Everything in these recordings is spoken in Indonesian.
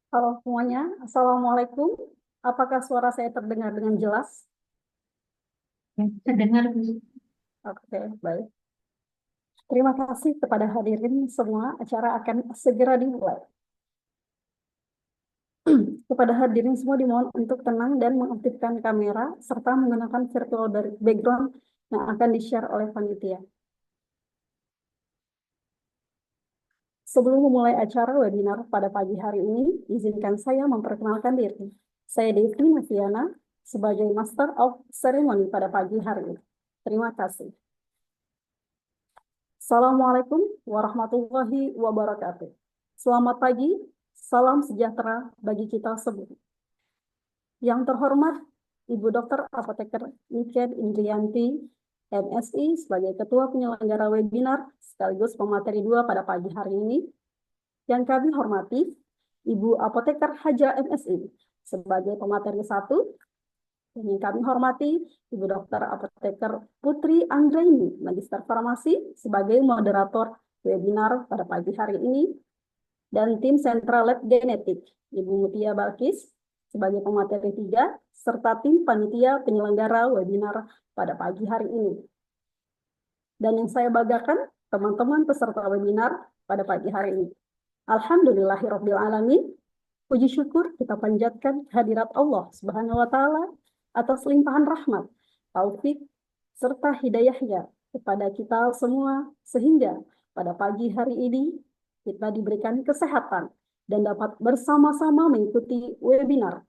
Halo semuanya, Assalamualaikum. Apakah suara saya terdengar dengan jelas? Ya, terdengar, Bu. Oke, baik. Terima kasih kepada hadirin semua. Acara akan segera dimulai. Kepada hadirin semua dimohon untuk tenang dan mengaktifkan kamera serta menggunakan virtual background yang akan di-share oleh panitia. Sebelum memulai acara webinar pada pagi hari ini, izinkan saya memperkenalkan diri. Saya Devi Noviana sebagai Master of Ceremony pada pagi hari ini. Terima kasih. Assalamualaikum warahmatullahi wabarakatuh. Selamat pagi, salam sejahtera bagi kita semua. Yang terhormat, Ibu Dr. Apoteker Niken Indrianti, MSI, sebagai Ketua Penyelenggara Webinar sekaligus pemateri 2 pada pagi hari ini. Yang kami hormati, Ibu Apoteker Haja MSI, sebagai pemateri 1. Dan yang kami hormati, Ibu Dr. Apoteker Putri Anggraini, Magister Farmasi, sebagai moderator webinar pada pagi hari ini, dan tim Central Lab Genetik, Ibu Mutia Balkis, sebagai pemateri 3, serta tim panitia penyelenggara webinar pada pagi hari ini. Dan yang saya banggakan, teman-teman peserta webinar pada pagi hari ini. Alhamdulillahirrabbilalamin, puji syukur kita panjatkan kehadirat Allah Subhanahu wa Ta'ala atas limpahan rahmat, taufik, serta hidayahnya kepada kita semua, sehingga pada pagi hari ini kita diberikan kesehatan dan dapat bersama-sama mengikuti webinar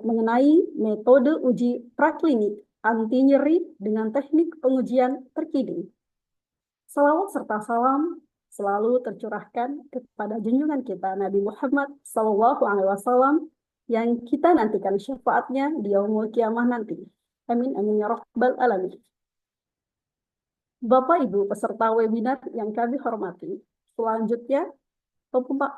mengenai metode uji praklinik anti nyeri dengan teknik pengujian terkini. Salawat serta salam selalu tercurahkan kepada junjungan kita Nabi Muhammad SAW yang kita nantikan syafaatnya di yaumul kiamah nanti. Amin amin ya rabbal alamin. Bapak Ibu peserta webinar yang kami hormati, selanjutnya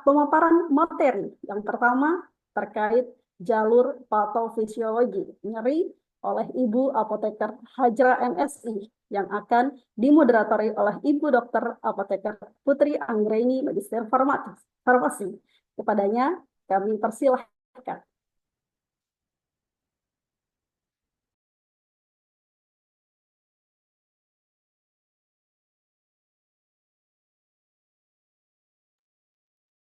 pemaparan materi. Yang pertama terkait jalur patofisiologi nyeri oleh Ibu Apoteker Hajra MSI yang akan dimoderatori oleh Ibu Dokter Apoteker Putri Anggraini Magister Farmasi. Kepadanya kami persilahkan.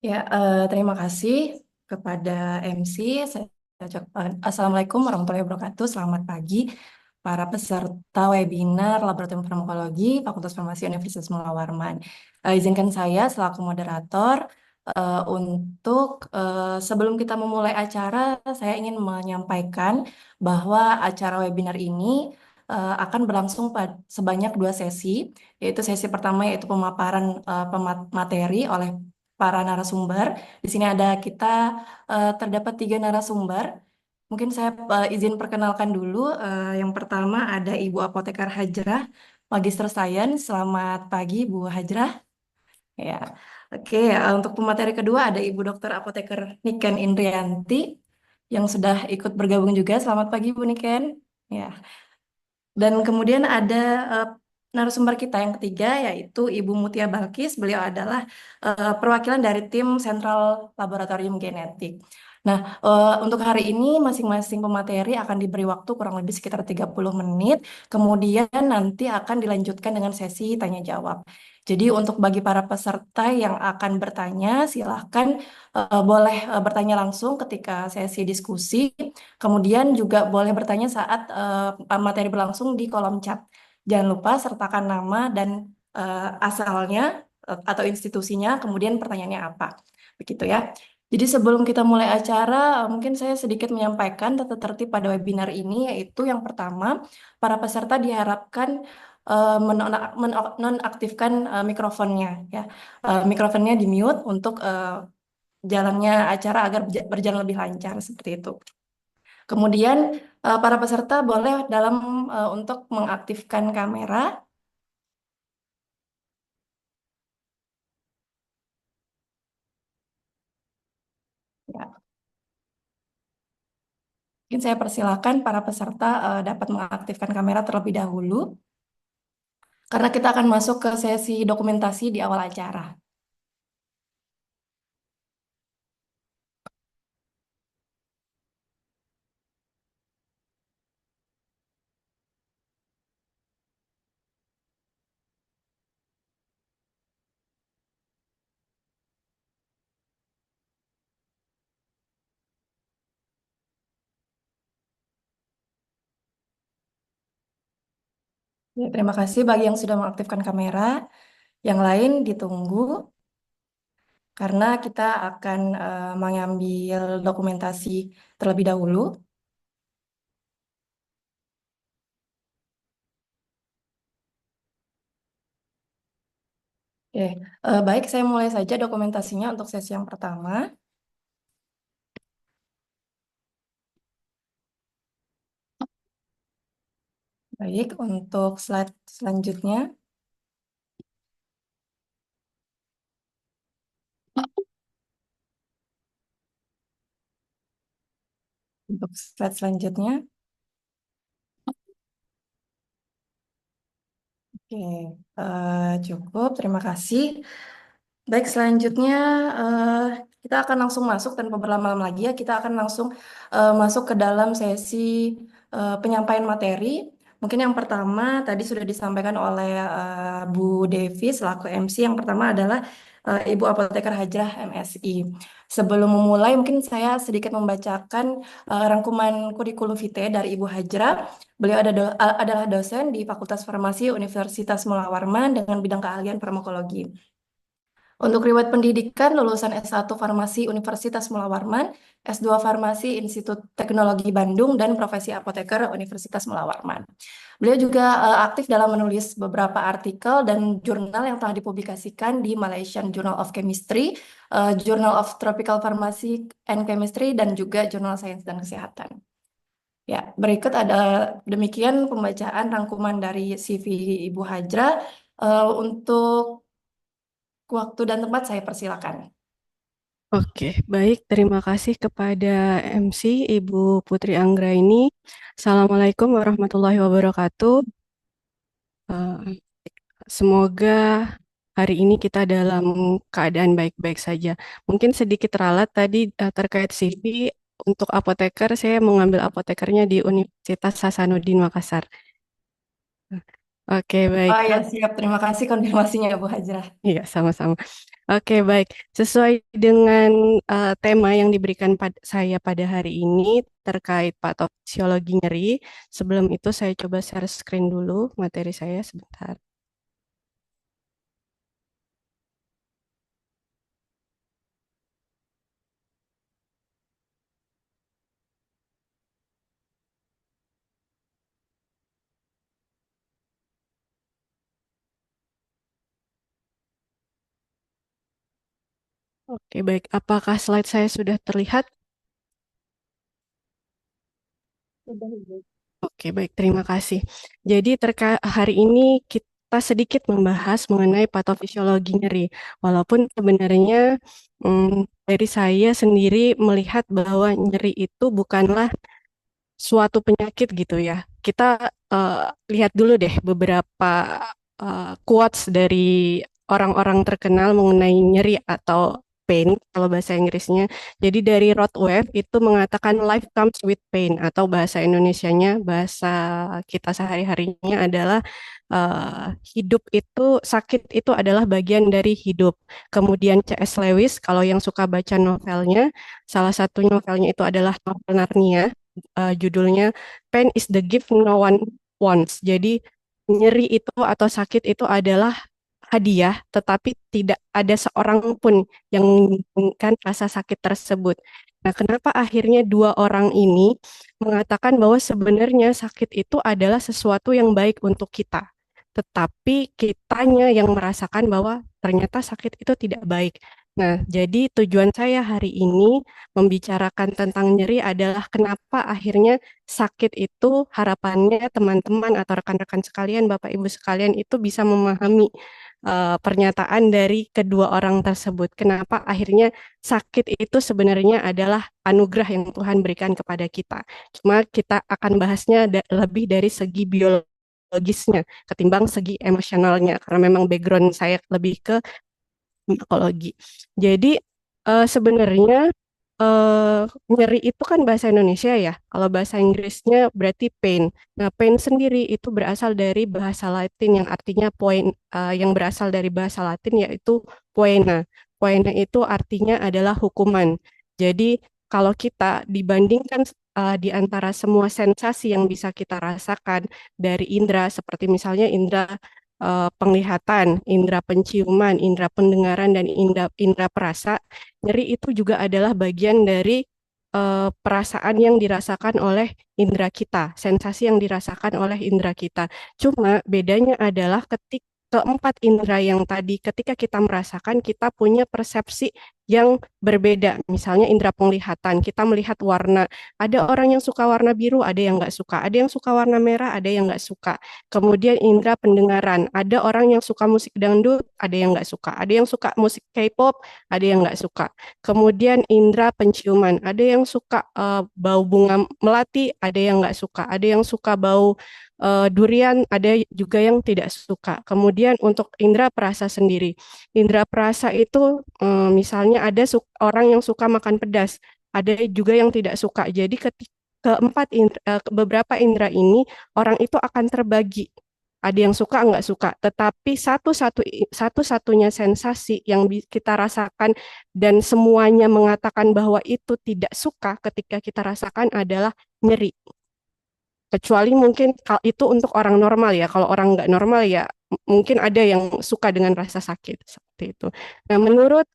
Ya, terima kasih kepada MC. Assalamualaikum warahmatullahi wabarakatuh. Selamat pagi para peserta webinar Laboratorium Farmakologi Fakultas Farmasi Universitas Mula Warman. Izinkan saya selaku moderator untuk sebelum kita memulai acara, saya ingin menyampaikan bahwa acara webinar ini akan berlangsung sebanyak 2 sesi, yaitu sesi pertama yaitu pemaparan materi oleh para narasumber. Di sini ada kita terdapat 3 narasumber. Mungkin saya izin perkenalkan dulu. Yang pertama ada Ibu Apoteker Hajrah, Magister Sains. Selamat pagi, Bu Hajrah. Ya, oke. Untuk pemateri kedua ada Ibu Dokter Apoteker Niken Indrianti yang sudah ikut bergabung juga. Selamat pagi, Bu Niken. Ya. Dan kemudian ada eh, narasumber kita yang ketiga yaitu Ibu Mutia Balkis. Beliau adalah perwakilan dari tim Sentral Laboratorium Genetik. Nah, untuk hari ini masing-masing pemateri akan diberi waktu kurang lebih sekitar 30 menit. Kemudian nanti akan dilanjutkan dengan sesi tanya jawab. Jadi untuk bagi para peserta yang akan bertanya, silahkan boleh bertanya langsung ketika sesi diskusi. Kemudian juga boleh bertanya saat materi berlangsung di kolom chat. Jangan lupa sertakan nama dan asalnya atau institusinya, kemudian pertanyaannya apa. Begitu ya. Jadi sebelum kita mulai acara, mungkin saya sedikit menyampaikan tata tertib pada webinar ini, yaitu yang pertama, para peserta diharapkan menonaktifkan mikrofonnya. Ya. Mikrofonnya di mute untuk jalannya acara agar berjalan lebih lancar seperti itu. Kemudian para peserta boleh untuk mengaktifkan kamera. Ya, mungkin saya persilahkan para peserta dapat mengaktifkan kamera terlebih dahulu karena kita akan masuk ke sesi dokumentasi di awal acara. Ya, terima kasih bagi yang sudah mengaktifkan kamera. Yang lain ditunggu karena kita akan mengambil dokumentasi terlebih dahulu. Oke, baik saya mulai saja dokumentasinya untuk sesi yang pertama. Baik, untuk slide selanjutnya. Untuk slide selanjutnya. Oke, cukup. Terima kasih. Baik, selanjutnya eh, kita akan langsung masuk tanpa berlama-lama lagi ya. Kita akan langsung masuk ke dalam sesi penyampaian materi. Mungkin yang pertama tadi sudah disampaikan oleh Bu Devi selaku MC. Yang pertama adalah Ibu Apoteker Hajrah MSI. Sebelum memulai, mungkin saya sedikit membacakan rangkuman kurikulum vitae dari Ibu Hajrah. Beliau adalah dosen di Fakultas Farmasi Universitas Mula Warman dengan bidang keahlian farmakologi. Untuk riwayat pendidikan, lulusan S1 Farmasi Universitas Mula Warman, S2 Farmasi Institut Teknologi Bandung, dan profesi apoteker Universitas Mula Warman. Beliau juga aktif dalam menulis beberapa artikel dan jurnal yang telah dipublikasikan di Malaysian Journal of Chemistry, Journal of Tropical Pharmacy and Chemistry, dan juga Jurnal Sains dan Kesehatan. Ya, berikut ada demikian pembacaan rangkuman dari CV Ibu Hajra. Untuk waktu dan tempat saya persilakan. Oke, baik. Terima kasih kepada MC Ibu Putri Anggraini. Assalamualaikum warahmatullahi wabarakatuh. Semoga hari ini kita dalam keadaan baik-baik saja. Mungkin sedikit ralat tadi terkait CV. Untuk apoteker, saya mengambil apotekernya di Universitas Hasanuddin Makassar. Oke, baik. Oh ya, siap. Terima kasih konfirmasinya, Bu Hajrah. Iya, sama-sama. Oke, baik. Sesuai dengan tema yang diberikan saya pada hari ini terkait patofisiologi nyeri, sebelum itu saya coba share screen dulu materi saya sebentar. Oke, baik. Apakah slide saya sudah terlihat? Sudah, Ibu. Oke, baik. Terima kasih. Jadi hari ini kita sedikit membahas mengenai patofisiologi nyeri. Walaupun sebenarnya dari saya sendiri melihat bahwa nyeri itu bukanlah suatu penyakit gitu ya. Kita lihat dulu deh beberapa quotes dari orang-orang terkenal mengenai nyeri atau pain kalau bahasa Inggrisnya. Jadi dari Rothwell itu mengatakan life comes with pain atau bahasa Indonesianya, bahasa kita sehari-harinya adalah hidup itu sakit itu adalah bagian dari hidup. Kemudian C.S. Lewis kalau yang suka baca novelnya, salah satu novelnya itu adalah novel Narnia, judulnya Pain is the gift no one wants. Jadi nyeri itu atau sakit itu adalah hadiah, tetapi tidak ada seorang pun yang menginginkan rasa sakit tersebut. Nah, kenapa akhirnya dua orang ini mengatakan bahwa sebenarnya sakit itu adalah sesuatu yang baik untuk kita, tetapi kitanya yang merasakan bahwa ternyata sakit itu tidak baik. Nah, jadi tujuan saya hari ini membicarakan tentang nyeri adalah kenapa akhirnya sakit itu harapannya teman-teman atau rekan-rekan sekalian, Bapak Ibu sekalian itu bisa memahami pernyataan dari kedua orang tersebut. Kenapa akhirnya sakit itu sebenarnya adalah anugerah yang Tuhan berikan kepada kita. Cuma kita akan bahasnya lebih dari segi biologisnya ketimbang segi emosionalnya karena memang background saya lebih ke psikologi. Jadi sebenarnya nyeri itu kan bahasa Indonesia ya. Kalau bahasa Inggrisnya berarti pain. Nah, pain sendiri itu berasal dari bahasa Latin yang artinya yang berasal dari bahasa Latin yaitu poena. Poena itu artinya adalah hukuman. Jadi kalau kita dibandingkan di antara semua sensasi yang bisa kita rasakan dari indera, seperti misalnya indera penglihatan, indera penciuman, indera pendengaran, dan indera perasa, nyeri itu juga adalah bagian dari perasaan yang dirasakan oleh indera kita, sensasi yang dirasakan oleh indera kita. Cuma bedanya adalah keempat indera yang tadi, ketika kita merasakan, kita punya persepsi yang berbeda. Misalnya indera penglihatan, kita melihat warna. Ada orang yang suka warna biru, ada yang nggak suka. Ada yang suka warna merah, ada yang nggak suka. Kemudian indera pendengaran, ada orang yang suka musik dangdut, ada yang nggak suka. Ada yang suka musik K-pop, ada yang nggak suka. Kemudian indera penciuman, ada yang suka bau bunga melati, ada yang nggak suka. Ada yang suka bau durian, ada juga yang tidak suka. Kemudian untuk indera perasa sendiri, indera perasa itu misalnya ada orang yang suka makan pedas, ada juga yang tidak suka. Jadi beberapa indera ini orang itu akan terbagi. Ada yang suka, nggak suka. Tetapi satu-satunya sensasi yang kita rasakan dan semuanya mengatakan bahwa itu tidak suka ketika kita rasakan adalah nyeri. Kecuali mungkin itu untuk orang normal ya. Kalau orang nggak normal ya mungkin ada yang suka dengan rasa sakit seperti itu. Nah, menurut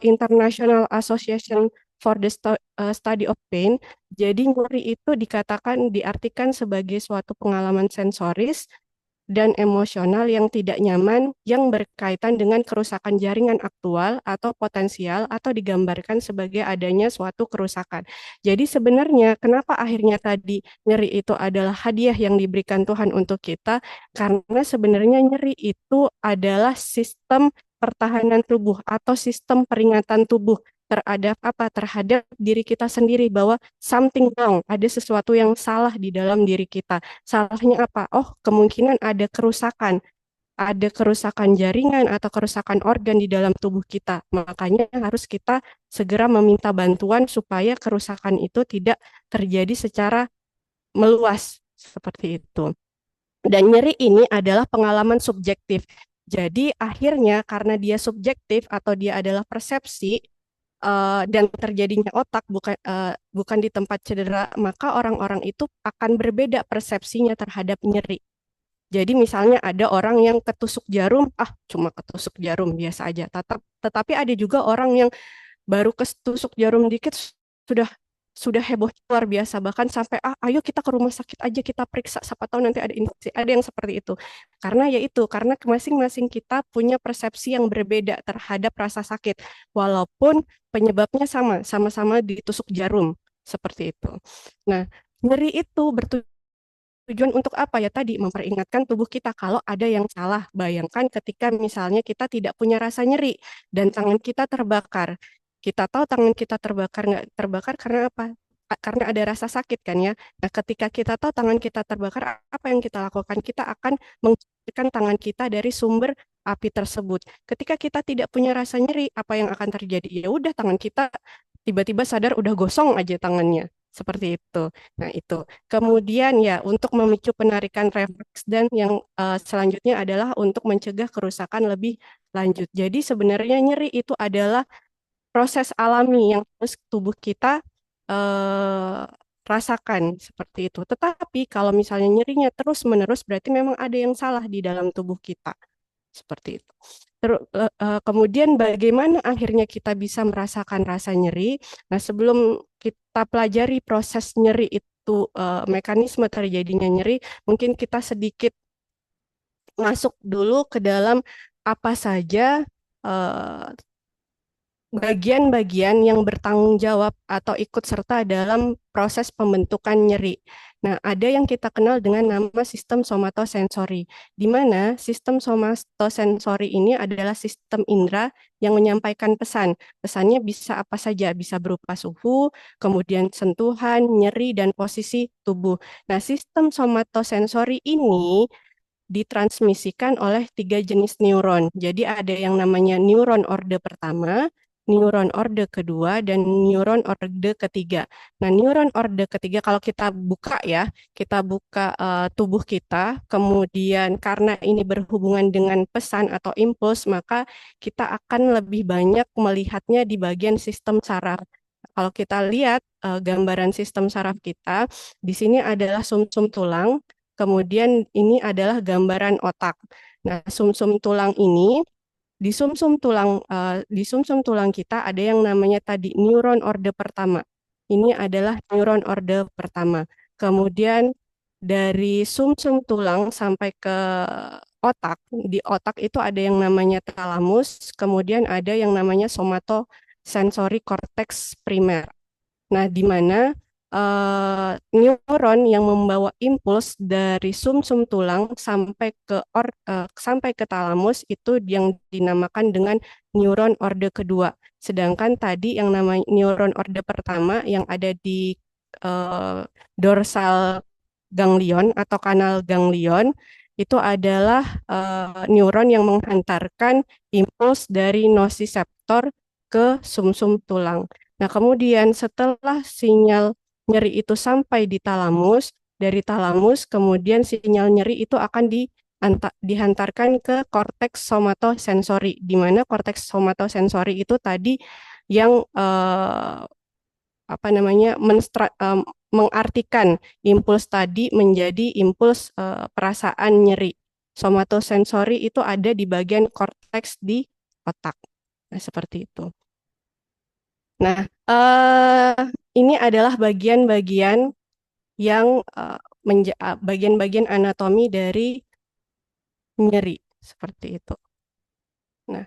International Association for the Study of Pain, jadi nyeri itu diartikan sebagai suatu pengalaman sensoris dan emosional yang tidak nyaman yang berkaitan dengan kerusakan jaringan aktual atau potensial atau digambarkan sebagai adanya suatu kerusakan. Jadi sebenarnya kenapa akhirnya tadi nyeri itu adalah hadiah yang diberikan Tuhan untuk kita? Karena sebenarnya nyeri itu adalah sistem pertahanan tubuh atau sistem peringatan tubuh terhadap diri kita sendiri bahwa something wrong, ada sesuatu yang salah di dalam diri kita. Salahnya apa? Oh, kemungkinan ada kerusakan jaringan atau kerusakan organ di dalam tubuh kita. Makanya harus kita segera meminta bantuan supaya kerusakan itu tidak terjadi secara meluas seperti itu. Dan nyeri ini adalah pengalaman subjektif. Jadi akhirnya karena dia subjektif atau dia adalah persepsi, dan terjadinya otak bukan di tempat cedera, maka orang-orang itu akan berbeda persepsinya terhadap nyeri. Jadi misalnya ada orang yang ketusuk jarum, cuma ketusuk jarum biasa aja. Tetapi ada juga orang yang baru ketusuk jarum dikit sudah heboh luar biasa, bahkan sampai ayo kita ke rumah sakit aja, kita periksa siapa tahu nanti ada infeksi. Ada yang seperti itu. Karena masing-masing kita punya persepsi yang berbeda terhadap rasa sakit, walaupun penyebabnya sama-sama ditusuk jarum seperti itu. Nah, nyeri itu bertujuan untuk apa ya tadi? Memperingatkan tubuh kita kalau ada yang salah. Bayangkan ketika misalnya kita tidak punya rasa nyeri dan tangan kita terbakar. Kita tahu tangan kita terbakar nggak terbakar karena apa? Karena ada rasa sakit kan ya. Nah, ketika kita tahu tangan kita terbakar, apa yang kita lakukan? Kita akan menghilangkan tangan kita dari sumber api tersebut. Ketika kita tidak punya rasa nyeri, apa yang akan terjadi? Ya udah, tangan kita tiba-tiba sadar udah gosong aja tangannya. Seperti itu. Nah, itu. Kemudian ya untuk memicu penarikan refleks dan yang selanjutnya adalah untuk mencegah kerusakan lebih lanjut. Jadi sebenarnya nyeri itu adalah proses alami yang harus tubuh kita rasakan seperti itu. Tetapi kalau misalnya nyerinya terus-menerus berarti memang ada yang salah di dalam tubuh kita. Seperti itu. Kemudian bagaimana akhirnya kita bisa merasakan rasa nyeri? Nah, sebelum kita pelajari proses nyeri itu, mekanisme terjadinya nyeri, mungkin kita sedikit masuk dulu ke dalam apa saja bagian-bagian yang bertanggung jawab atau ikut serta dalam proses pembentukan nyeri. Nah, ada yang kita kenal dengan nama sistem somatosensori, di mana sistem somatosensori ini adalah sistem indera yang menyampaikan pesan. Pesannya bisa apa saja, bisa berupa suhu, kemudian sentuhan, nyeri, dan posisi tubuh. Nah, sistem somatosensori ini ditransmisikan oleh 3 jenis neuron. Jadi ada yang namanya neuron orde pertama, neuron orde kedua, dan neuron orde ketiga. Nah, neuron orde ketiga kalau kita buka tubuh kita, kemudian karena ini berhubungan dengan pesan atau impuls, maka kita akan lebih banyak melihatnya di bagian sistem saraf. kalau kita lihat gambaran sistem saraf kita, di sini adalah sumsum tulang, kemudian ini adalah gambaran otak. Nah, sumsum tulang ini di sumsum tulang kita ada yang namanya tadi neuron orde pertama. Ini adalah neuron orde pertama. Kemudian dari sumsum tulang sampai ke otak, di otak itu ada yang namanya talamus, kemudian ada yang namanya somatosensory cortex primer. Nah, di mana neuron yang membawa impuls dari sumsum tulang sampai ke talamus itu yang dinamakan dengan neuron orde kedua. Sedangkan tadi yang namanya neuron orde pertama yang ada di eh, dorsal ganglion atau kanal ganglion itu adalah neuron yang menghantarkan impuls dari nosiseptor ke sumsum tulang. Nah, kemudian setelah sinyal nyeri itu sampai di talamus, dari talamus kemudian sinyal nyeri itu akan dihantarkan ke korteks somatosensori, di mana korteks somatosensori itu tadi yang mengartikan impuls tadi menjadi impuls perasaan nyeri. Somatosensori itu ada di bagian korteks di otak. Nah, seperti itu. Nah, ini adalah bagian-bagian yang bagian-bagian anatomi dari nyeri seperti itu. Nah,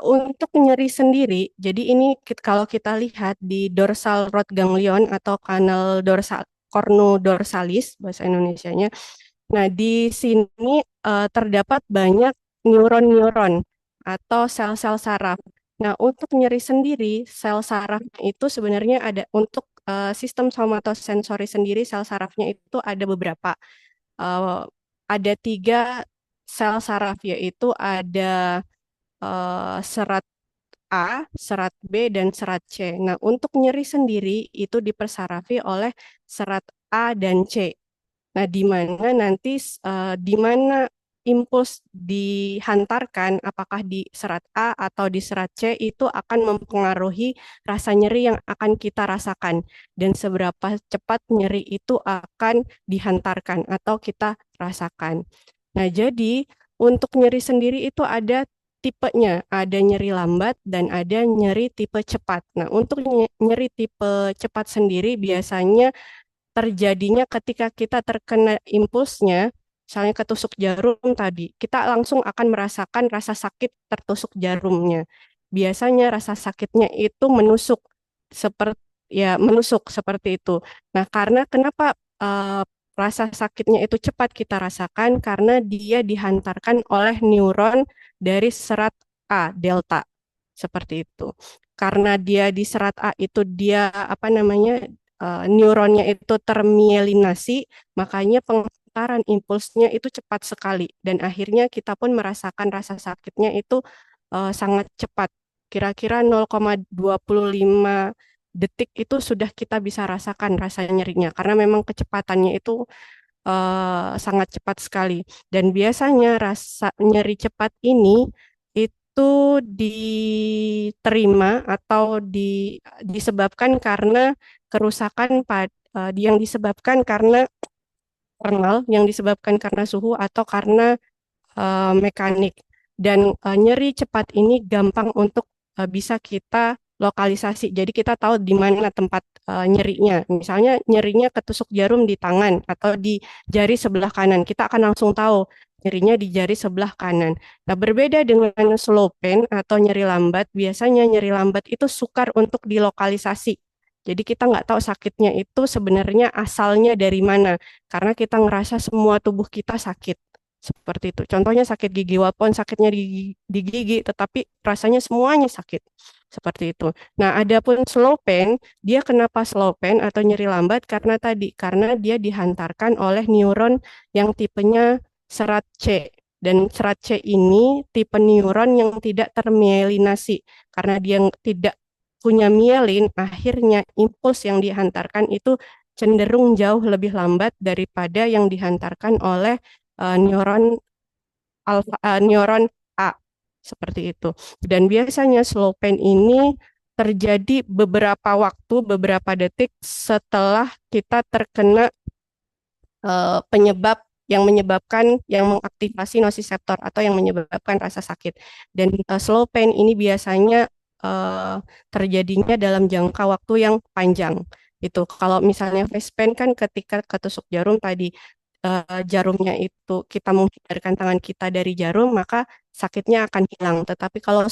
untuk nyeri sendiri, jadi ini kalau kita lihat di dorsal root ganglion atau kanal dorsal cornodorsalis bahasa Indonesianya. Nah, di sini terdapat banyak neuron-neuron atau sel-sel saraf. Nah, untuk nyeri sendiri, sel sarafnya itu sebenarnya ada untuk sistem somatosensori sendiri, sel sarafnya itu ada beberapa. Ada 3 sel saraf, yaitu ada serat A, serat B, dan serat C. Nah, untuk nyeri sendiri itu dipersarafi oleh serat A dan C. Nah, di mana impuls dihantarkan, apakah di serat A atau di serat C, itu akan mempengaruhi rasa nyeri yang akan kita rasakan dan seberapa cepat nyeri itu akan dihantarkan atau kita rasakan. Nah, jadi untuk nyeri sendiri itu ada tipenya, ada nyeri lambat dan ada nyeri tipe cepat. Nah, untuk nyeri tipe cepat sendiri biasanya terjadinya ketika kita terkena impulsnya, misalnya ketusuk jarum tadi, kita langsung akan merasakan rasa sakit tertusuk jarumnya. Biasanya rasa sakitnya itu menusuk seperti itu. Nah, karena kenapa rasa sakitnya itu cepat kita rasakan karena dia dihantarkan oleh neuron dari serat A, delta. Seperti itu. Karena dia di serat A itu dia neuronnya itu termielinasi, makanya penghantaran impulsnya itu cepat sekali dan akhirnya kita pun merasakan rasa sakitnya itu sangat cepat. Kira-kira 0,25 detik itu sudah kita bisa rasakan rasa nyerinya karena memang kecepatannya itu sangat cepat sekali. Dan biasanya rasa nyeri cepat ini itu diterima atau disebabkan karena kerusakan yang disebabkan karena yang disebabkan karena suhu atau karena mekanik. Dan nyeri cepat ini gampang untuk bisa kita lokalisasi. Jadi kita tahu di mana tempat nyerinya. Misalnya nyerinya ketusuk jarum di tangan atau di jari sebelah kanan. Kita akan langsung tahu nyerinya di jari sebelah kanan. Nah, berbeda dengan slow pain atau nyeri lambat, biasanya nyeri lambat itu sukar untuk dilokalisasi. Jadi kita nggak tahu sakitnya itu sebenarnya asalnya dari mana. Karena kita ngerasa semua tubuh kita sakit. Seperti itu. Contohnya sakit gigi, walaupun sakitnya di gigi, tetapi rasanya semuanya sakit. Seperti itu. Nah, adapun slow pain, dia kenapa slow pain atau nyeri lambat? Karena dia dihantarkan oleh neuron yang tipenya serat C. Dan serat C ini tipe neuron yang tidak termielinasi. Karena dia tidak punya mielin, akhirnya impuls yang dihantarkan itu cenderung jauh lebih lambat daripada yang dihantarkan oleh neuron A seperti itu. Dan biasanya slow pain ini terjadi beberapa waktu, beberapa detik setelah kita terkena penyebab yang menyebabkan yang mengaktifasi nociceptor atau yang menyebabkan rasa sakit. Dan slow pain ini biasanya terjadinya dalam jangka waktu yang panjang. Itu kalau misalnya face pain kan ketika ketusuk jarum tadi, jarumnya itu kita menghindarkan tangan kita dari jarum, maka sakitnya akan hilang. Tetapi kalau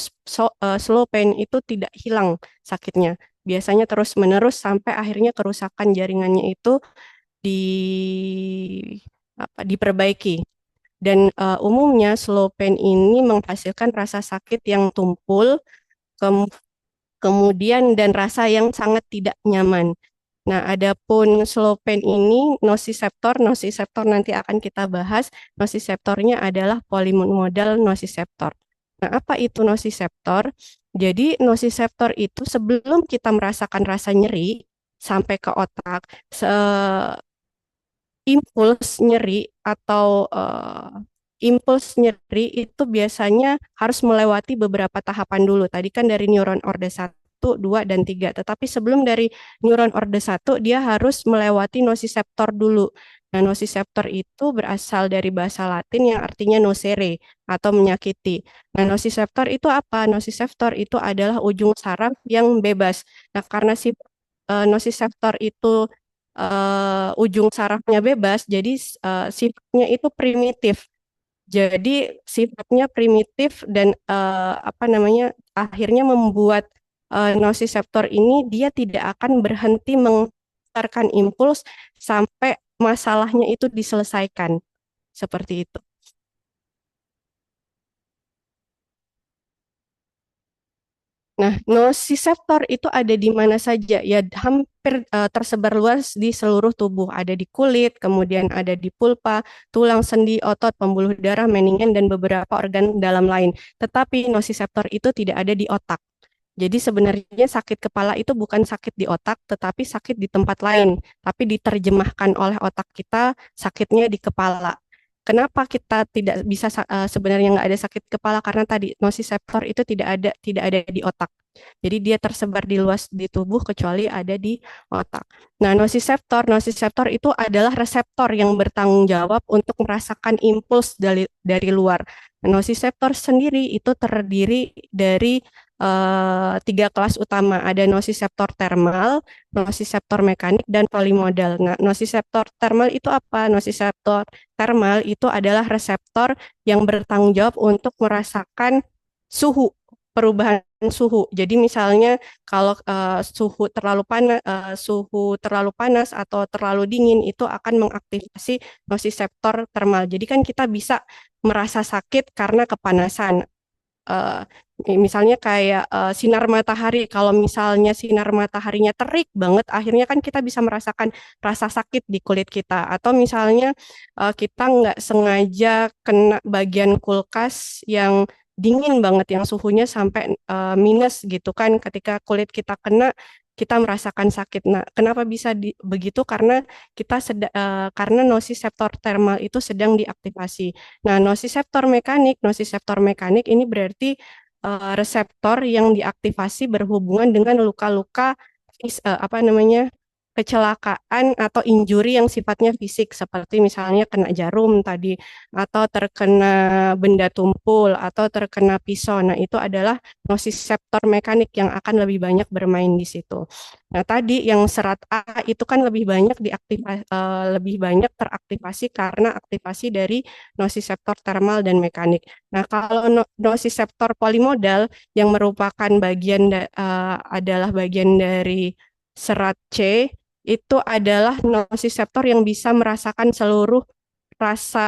slow pain itu tidak hilang sakitnya. Biasanya terus-menerus sampai akhirnya kerusakan jaringannya itu di diperbaiki. Dan umumnya slow pain ini menghasilkan rasa sakit yang tumpul, kemudian dan rasa yang sangat tidak nyaman. Nah, adapun slow pain ini nociceptor nanti akan kita bahas. Nociceptornya adalah polimodal nociceptor. Nah, apa itu nociceptor? Jadi, nociceptor itu sebelum kita merasakan rasa nyeri sampai ke otak, impuls nyeri atau impuls nyeri itu biasanya harus melewati beberapa tahapan dulu. Tadi kan dari neuron orde 1, 2, dan 3. Tetapi sebelum dari neuron orde 1, dia harus melewati nociceptor dulu. Nah, nociceptor itu berasal dari bahasa Latin yang artinya nocere atau menyakiti. Nah, nociceptor itu apa? Nociceptor itu adalah ujung saraf yang bebas. Nah, karena si nociceptor itu ujung sarafnya bebas, jadi sifatnya itu primitif. Jadi sifatnya primitif dan apa namanya akhirnya membuat nociceptor ini dia tidak akan berhenti mengeluarkan impuls sampai masalahnya itu diselesaikan. Seperti itu. Nah, nociceptor itu ada di mana saja? Ya, hampir tersebar luas di seluruh tubuh. Ada di kulit, kemudian ada di pulpa, tulang, sendi, otot, pembuluh darah, mendingan, dan beberapa organ dalam lain. Tetapi nociceptor itu tidak ada di otak. Jadi sebenarnya sakit kepala itu bukan sakit di otak, tetapi sakit di tempat lain. Tapi diterjemahkan oleh otak kita sakitnya di kepala. Kenapa kita tidak bisa sebenarnya nggak ada sakit kepala? Karena tadi nociceptor itu tidak ada di otak. Jadi dia tersebar di luas di tubuh kecuali ada di otak. Nah, nociceptor itu adalah reseptor yang bertanggung jawab untuk merasakan impuls dari luar. Nociceptor sendiri itu terdiri dari 3 kelas utama. Ada nociceptor thermal, nociceptor mekanik, dan polimodal. Nah, nociceptor thermal itu apa? Nociceptor thermal itu adalah reseptor yang bertanggung jawab untuk merasakan suhu, perubahan suhu. Jadi misalnya kalau suhu terlalu panas atau terlalu dingin itu akan mengaktifasi nociceptor thermal. Jadi kan kita bisa merasa sakit karena kepanasan. Eh, Misalnya kayak sinar matahari, kalau misalnya sinar mataharinya terik banget, akhirnya kan kita bisa merasakan rasa sakit di kulit kita. Atau misalnya kita nggak sengaja kena bagian kulkas yang dingin banget, yang suhunya sampai minus gitu kan, ketika kulit kita kena, kita merasakan sakit. Nah, kenapa bisa begitu? Karena nociceptor thermal itu sedang diaktifasi. Nah, nociceptor mekanik ini berarti reseptor yang diaktifasi berhubungan dengan luka-luka apa namanya kecelakaan atau injury yang sifatnya fisik seperti misalnya kena jarum tadi atau terkena benda tumpul atau terkena pisau. Nah, itu adalah nociceptor mekanik yang akan lebih banyak bermain di situ. Nah, tadi yang serat A itu kan lebih banyak teraktivasi karena aktivasi dari nociceptor thermal dan mekanik. Nah, kalau nociceptor polimodal yang merupakan adalah bagian dari serat C itu adalah nociceptor yang bisa merasakan rasa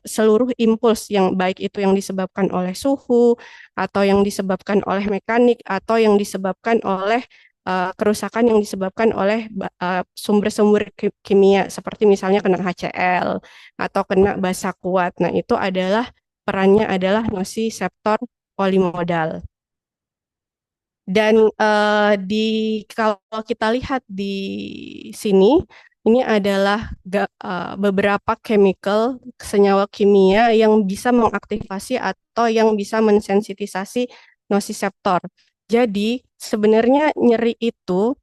seluruh impuls yang baik itu yang disebabkan oleh suhu atau yang disebabkan oleh mekanik atau yang disebabkan oleh kerusakan yang disebabkan oleh sumber-sumber kimia seperti misalnya kena HCl atau kena basa kuat. Nah, itu adalah perannya adalah nociceptor polimodal. Dan kalau kita lihat di sini, ini adalah beberapa senyawa kimia yang bisa mengaktifasi atau yang bisa mensensitisasi nociceptor. Jadi sebenarnya nyeri itu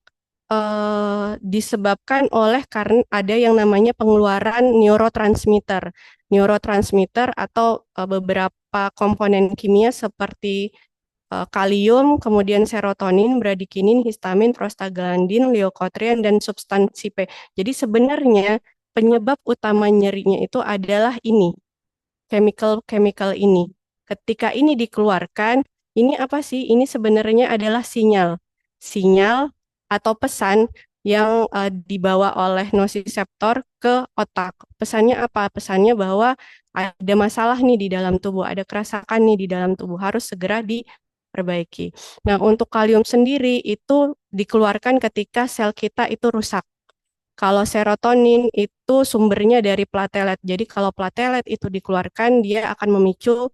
disebabkan oleh karena ada yang namanya pengeluaran neurotransmitter. Neurotransmitter atau beberapa komponen kimia seperti kalium, kemudian serotonin, bradikinin, histamin, prostaglandin, leukotrien, dan substansi P. Jadi sebenarnya penyebab utama nyerinya itu adalah ini, chemical-chemical ini. Ketika ini dikeluarkan, ini apa sih? Ini sebenarnya adalah sinyal. Sinyal atau pesan yang dibawa oleh nosiseptor ke otak. Pesannya apa? Pesannya bahwa ada masalah nih di dalam tubuh, ada kerusakan nih di dalam tubuh, harus segera diperbaiki. Nah, untuk kalium sendiri itu dikeluarkan ketika sel kita itu rusak. Kalau serotonin itu sumbernya dari platelet. Jadi kalau platelet itu dikeluarkan, dia akan memicu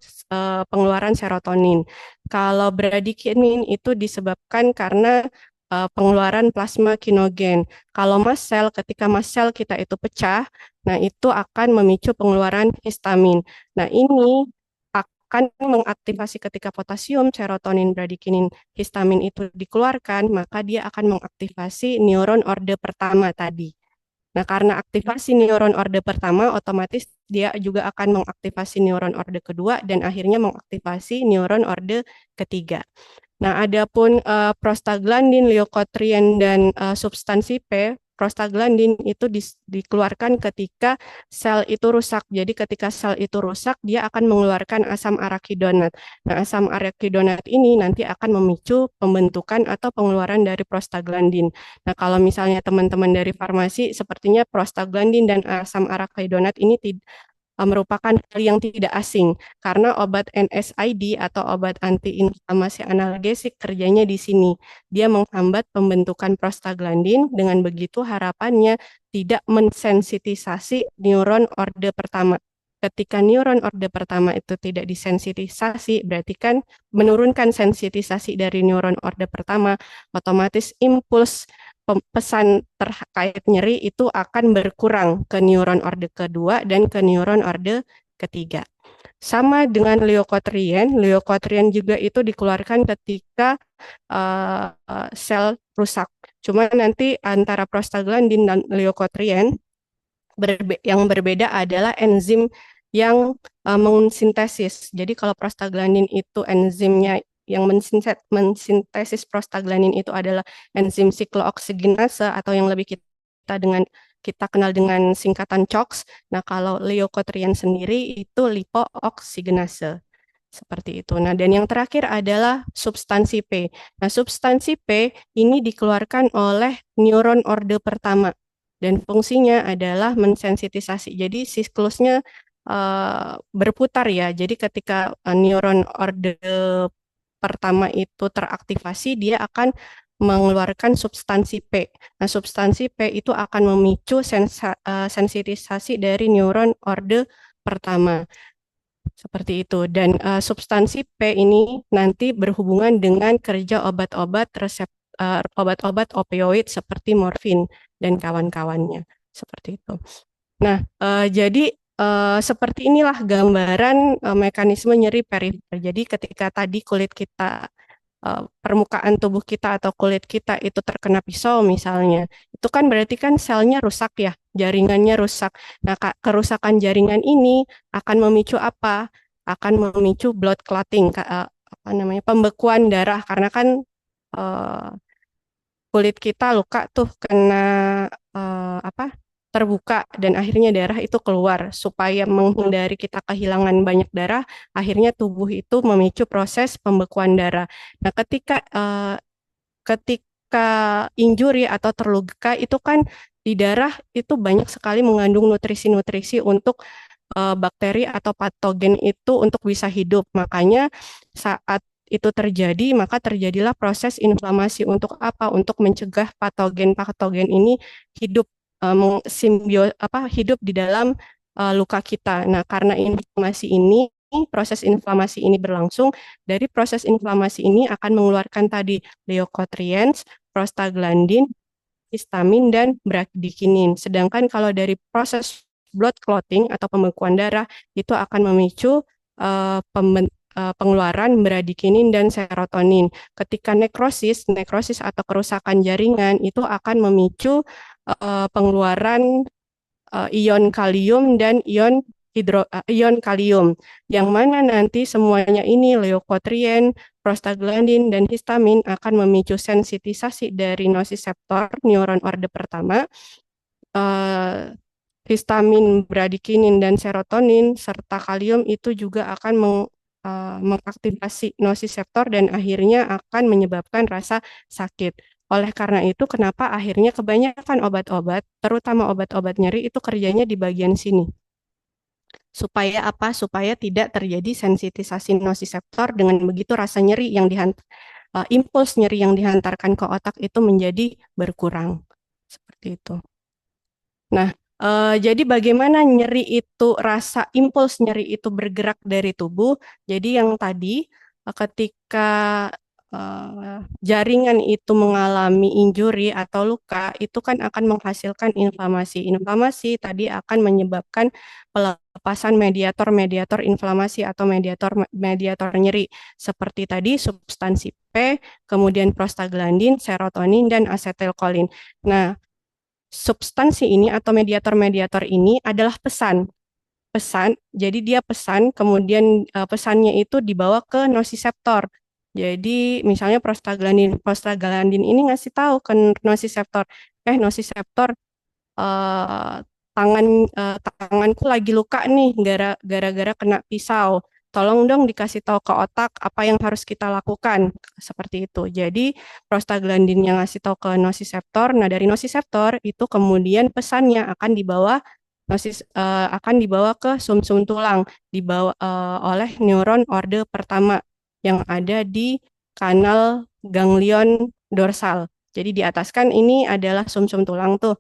pengeluaran serotonin. Kalau bradikinin itu disebabkan karena pengeluaran plasma kinogen. Kalau mast cell, ketika mast cell kita itu pecah, nah itu akan memicu pengeluaran histamin. Nah ini akan mengaktifasi ketika potasium, serotonin, bradikinin, histamin itu dikeluarkan, maka dia akan mengaktifasi neuron orde pertama tadi. Nah, karena aktivasi neuron orde pertama, otomatis dia juga akan mengaktifasi neuron orde kedua dan akhirnya mengaktifasi neuron orde ketiga. Nah, adapun prostaglandin, leukotrien, dan substansi P, prostaglandin itu dikeluarkan ketika sel itu rusak. Jadi ketika sel itu rusak, dia akan mengeluarkan asam arakidonat. Nah, asam arakidonat ini nanti akan memicu pembentukan atau pengeluaran dari prostaglandin. Nah, kalau misalnya teman-teman dari farmasi, sepertinya prostaglandin dan asam arakidonat ini merupakan hal yang tidak asing karena obat NSAID atau obat antiinflamasi analgesik kerjanya di sini. Dia menghambat pembentukan prostaglandin, dengan begitu harapannya tidak mensensitisasi neuron orde pertama. Ketika neuron orde pertama itu tidak disensitisasi, berarti kan menurunkan sensitisasi dari neuron orde pertama, otomatis impuls pesan terkait nyeri itu akan berkurang ke neuron orde kedua dan ke neuron orde ketiga. Sama dengan leukotrien, leukotrien juga itu dikeluarkan ketika sel rusak. Cuma nanti antara prostaglandin dan leukotrien yang berbeda adalah enzim yang mensintesis. Jadi kalau prostaglandin itu enzimnya yang mensintesis prostaglandin itu adalah enzim siklooksigenase atau yang lebih kita kenal dengan singkatan CHOX. Nah, kalau leukotrien sendiri itu lipooksigenase. Seperti itu. Nah, dan yang terakhir adalah substansi P. Nah, substansi P ini dikeluarkan oleh neuron orde pertama dan fungsinya adalah mensensitisasi. Jadi siklusnya berputar ya. Jadi ketika neuron orde pertama itu teraktivasi, dia akan mengeluarkan substansi P. Nah, substansi P itu akan memicu sensitisasi dari neuron orde pertama. Seperti itu. Dan substansi P ini nanti berhubungan dengan kerja obat-obat obat-obat opioid seperti morfin dan kawan-kawannya. Seperti itu. Nah, jadi seperti inilah gambaran mekanisme nyeri perifer. Jadi ketika tadi kulit kita, permukaan tubuh kita atau kulit kita itu terkena pisau misalnya, itu kan berarti kan selnya rusak ya, jaringannya rusak. Nah, kerusakan jaringan ini akan memicu apa? Akan memicu blood clotting, apa namanya, pembekuan darah, karena kan kulit kita luka tuh kena apa? Terbuka dan akhirnya darah itu keluar. Supaya menghindari kita kehilangan banyak darah, akhirnya tubuh itu memicu proses pembekuan darah. Nah, ketika injury atau terluka itu kan di darah itu banyak sekali mengandung nutrisi-nutrisi untuk bakteri atau patogen itu untuk bisa hidup. Makanya saat itu terjadi, maka terjadilah proses inflamasi. Untuk apa? Untuk mencegah patogen-patogen ini hidup hidup di dalam luka kita. Nah, karena proses inflamasi ini berlangsung, dari proses inflamasi ini akan mengeluarkan tadi leukotriens, prostaglandin, histamin, dan bradikinin. Sedangkan kalau dari proses blood clotting atau pembekuan darah, itu akan memicu pengeluaran bradikinin dan serotonin. Ketika nekrosis atau kerusakan jaringan itu akan memicu pengeluaran ion kalium dan ion kalium, yang mana nanti semuanya ini leukotrien, prostaglandin, dan histamin akan memicu sensitisasi dari nosiseptor neuron orde pertama, histamin, bradikinin, dan serotonin, serta kalium itu juga akan mengaktifasi nosiseptor dan akhirnya akan menyebabkan rasa sakit. Oleh karena itu, kenapa akhirnya kebanyakan obat-obat, terutama obat-obat nyeri, itu kerjanya di bagian sini. Supaya apa? Supaya tidak terjadi sensitisasi nosiseptor, dengan begitu rasa nyeri yang impuls nyeri yang dihantarkan ke otak itu menjadi berkurang. Seperti itu. Nah, jadi bagaimana nyeri itu, rasa impuls nyeri itu bergerak dari tubuh? Jadi yang tadi ketika jaringan itu mengalami injury atau luka, itu kan akan menghasilkan inflamasi. Inflamasi tadi akan menyebabkan pelepasan mediator inflamasi atau mediator nyeri, seperti tadi substansi P, kemudian prostaglandin, serotonin, dan asetilkolin. Nah, substansi ini atau mediator ini adalah pesan, jadi dia pesan, kemudian pesannya itu dibawa ke nosiseptor. Jadi misalnya prostaglandin ini ngasih tahu ke nosiseptor, nosiseptor, tanganku lagi luka nih gara-gara kena pisau. Tolong dong dikasih tahu ke otak apa yang harus kita lakukan, seperti itu. Jadi prostaglandin yang ngasih tahu ke nosiseptor. Nah, dari nosiseptor itu kemudian pesannya akan dibawa ke sumsum tulang, dibawa oleh neuron orde pertama yang ada di kanal ganglion dorsal. Jadi di atas kan ini adalah sumsum tulang tuh.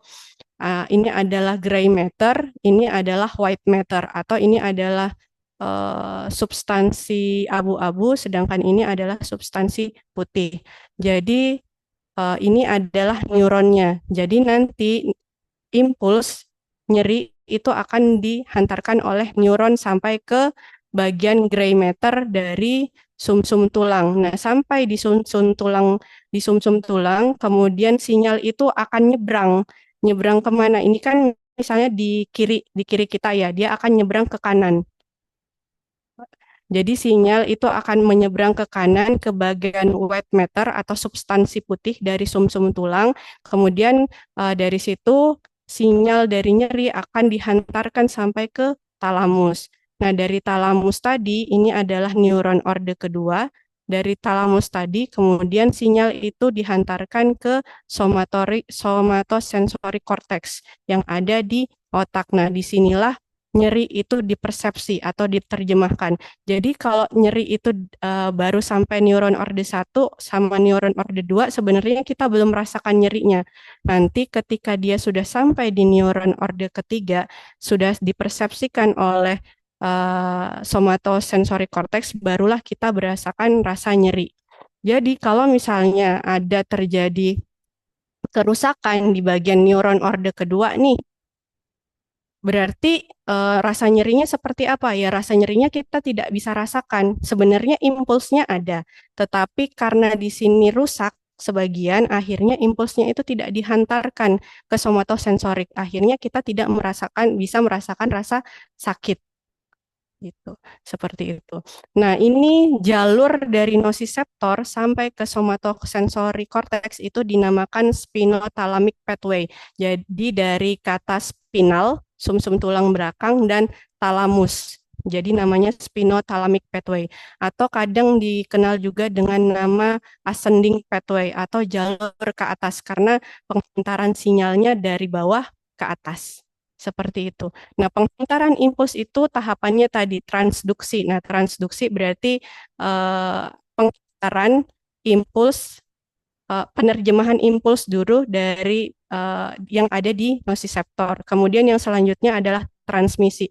Ini adalah gray matter, ini adalah white matter, atau ini adalah substansi abu-abu, sedangkan ini adalah substansi putih. Jadi ini adalah neuronnya. Jadi nanti impuls nyeri itu akan dihantarkan oleh neuron sampai ke bagian gray matter dari sumsum tulang. Nah, sampai di sumsum tulang, kemudian sinyal itu akan nyebrang kemana? Ini kan misalnya di kiri kita ya, dia akan nyebrang ke kanan. Jadi sinyal itu akan menyeberang ke kanan ke bagian white matter atau substansi putih dari sumsum tulang. Kemudian dari situ sinyal dari nyeri akan dihantarkan sampai ke talamus. Nah, dari talamus tadi ini adalah neuron orde kedua. Dari talamus tadi kemudian sinyal itu dihantarkan ke somatosensori cortex yang ada di otak. Nah, disinilah nyeri itu dipersepsi atau diterjemahkan. Jadi kalau nyeri itu baru sampai neuron orde 1 sama neuron orde 2, sebenarnya kita belum merasakan nyerinya. Nanti ketika dia sudah sampai di neuron orde ketiga, sudah dipersepsikan oleh somatosensori cortex, barulah kita merasakan rasa nyeri. Jadi kalau misalnya ada terjadi kerusakan di bagian neuron orde kedua nih, berarti rasa nyerinya seperti apa ya? Rasa nyerinya kita tidak bisa rasakan. Sebenarnya impulsnya ada, tetapi karena di sini rusak sebagian, akhirnya impulsnya itu tidak dihantarkan ke somatosensorik. Akhirnya kita tidak bisa merasakan rasa sakit. Gitu, seperti itu. Nah, ini jalur dari nosiseptor sampai ke somatosensori cortex itu dinamakan spinothalamic pathway. Jadi dari kata spinal, sumsum tulang belakang, dan thalamus. Jadi namanya spinothalamic pathway, atau kadang dikenal juga dengan nama ascending pathway atau jalur ke atas karena penghantaran sinyalnya dari bawah ke atas. Seperti itu. Nah, penghantaran impuls itu tahapannya tadi transduksi. Nah, transduksi berarti penghantaran impuls, penerjemahan impuls dulu dari yang ada di nosiseptor. Kemudian yang selanjutnya adalah transmisi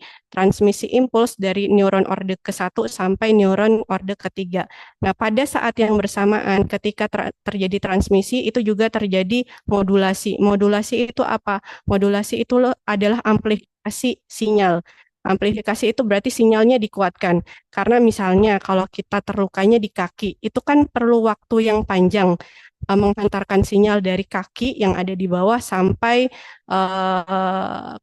impuls dari neuron orde ke-1 sampai neuron orde ketiga. Nah, pada saat yang bersamaan ketika terjadi transmisi itu juga terjadi modulasi. Modulasi itu apa? Modulasi itu adalah amplifikasi sinyal. Amplifikasi itu berarti sinyalnya dikuatkan. Karena misalnya kalau kita terlukanya di kaki, itu kan perlu waktu yang panjang menghantarkan sinyal dari kaki yang ada di bawah sampai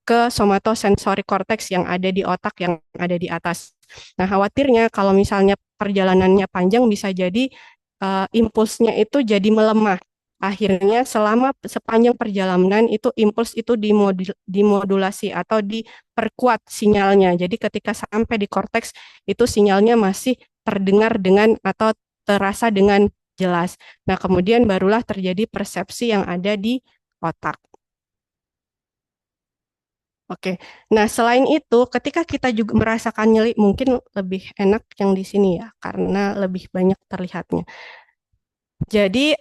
ke somatosensory cortex yang ada di otak yang ada di atas. Nah, khawatirnya kalau misalnya perjalanannya panjang bisa jadi impulsnya itu jadi melemah. Akhirnya sepanjang perjalanan itu impuls itu dimodulasi atau diperkuat sinyalnya. Jadi ketika sampai di korteks itu sinyalnya masih terdengar dengan atau terasa dengan jelas. Nah, kemudian barulah terjadi persepsi yang ada di otak. Oke. Nah, selain itu, ketika kita juga merasakan nyeri, mungkin lebih enak yang di sini ya, karena lebih banyak terlihatnya. Jadi,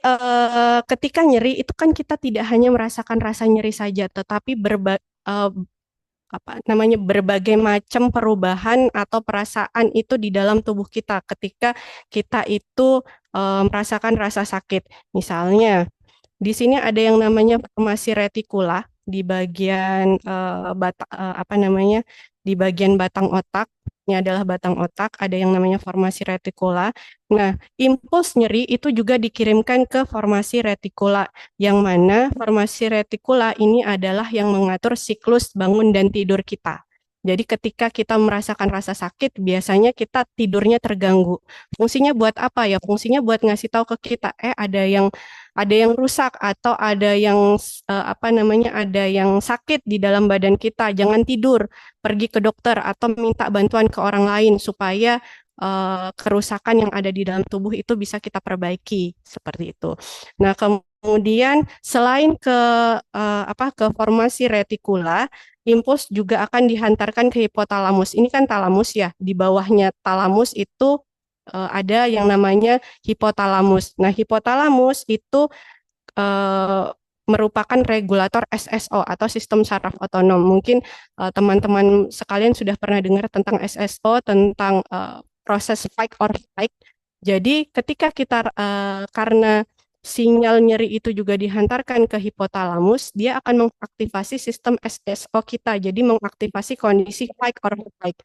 ketika nyeri itu kan kita tidak hanya merasakan rasa nyeri saja, tetapi berbagai macam perubahan atau perasaan itu di dalam tubuh kita ketika kita itu merasakan rasa sakit. Misalnya, di sini ada yang namanya formasi retikula di bagian di bagian batang otak. Ini adalah batang otak, ada yang namanya formasi retikula. Nah, impuls nyeri itu juga dikirimkan ke formasi retikula, yang mana formasi retikula ini adalah yang mengatur siklus bangun dan tidur kita. Jadi ketika kita merasakan rasa sakit, biasanya kita tidurnya terganggu. Fungsinya buat apa ya? Fungsinya buat ngasih tahu ke kita, ada yang rusak atau ada yang ada yang sakit di dalam badan kita. Jangan tidur, pergi ke dokter atau minta bantuan ke orang lain supaya kerusakan yang ada di dalam tubuh itu bisa kita perbaiki seperti itu. Nah, kemudian selain ke formasi retikula, impuls juga akan dihantarkan ke hipotalamus. Ini kan talamus ya, di bawahnya talamus itu ada yang namanya hipotalamus. Nah, hipotalamus itu merupakan regulator SSO atau sistem saraf otonom. Mungkin teman-teman sekalian sudah pernah dengar tentang SSO, tentang proses fight or flight. Jadi ketika kita karena sinyal nyeri itu juga dihantarkan ke hipotalamus, dia akan mengaktifasi sistem SSO kita, jadi mengaktifasi kondisi fight or flight.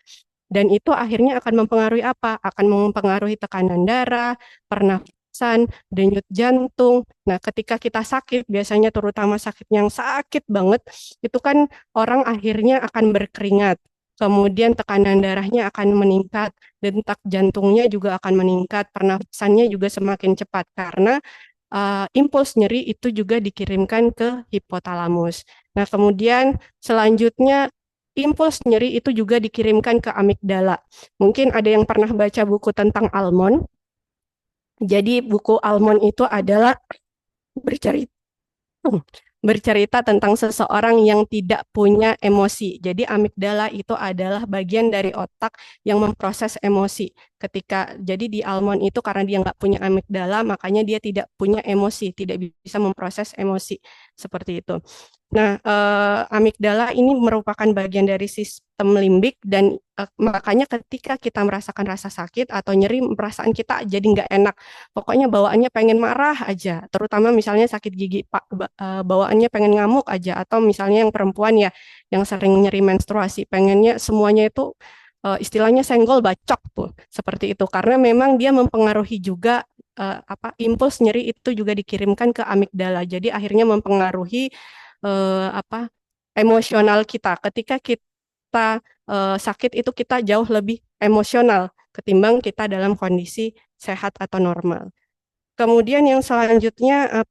Dan itu akhirnya akan mempengaruhi apa? Akan mempengaruhi tekanan darah, pernafasan, denyut jantung. Nah, ketika kita sakit, biasanya terutama sakit yang sakit banget, itu kan orang akhirnya akan berkeringat. Kemudian tekanan darahnya akan meningkat, detak jantungnya juga akan meningkat, pernafasannya juga semakin cepat karena impuls nyeri itu juga dikirimkan ke hipotalamus. Nah, kemudian selanjutnya impuls nyeri itu juga dikirimkan ke amigdala. Mungkin ada yang pernah baca buku tentang almond. Jadi buku almond itu adalah bercerita tentang seseorang yang tidak punya emosi. Jadi amigdala itu adalah bagian dari otak yang memproses emosi. Jadi di almond itu karena dia nggak punya amigdala, makanya dia tidak punya emosi, tidak bisa memproses emosi seperti itu. Nah, amigdala ini merupakan bagian dari sistem limbik dan makanya ketika kita merasakan rasa sakit atau nyeri, perasaan kita jadi nggak enak. Pokoknya bawaannya pengen marah aja, terutama misalnya sakit gigi, bawaannya pengen ngamuk aja, atau misalnya yang perempuan ya, yang sering nyeri menstruasi, pengennya semuanya itu istilahnya senggol bacok tuh, seperti itu. Karena memang dia mempengaruhi juga impuls nyeri itu juga dikirimkan ke amigdala. Jadi akhirnya mempengaruhi emosional kita. Ketika kita sakit itu kita jauh lebih emosional ketimbang kita dalam kondisi sehat atau normal. Kemudian yang selanjutnya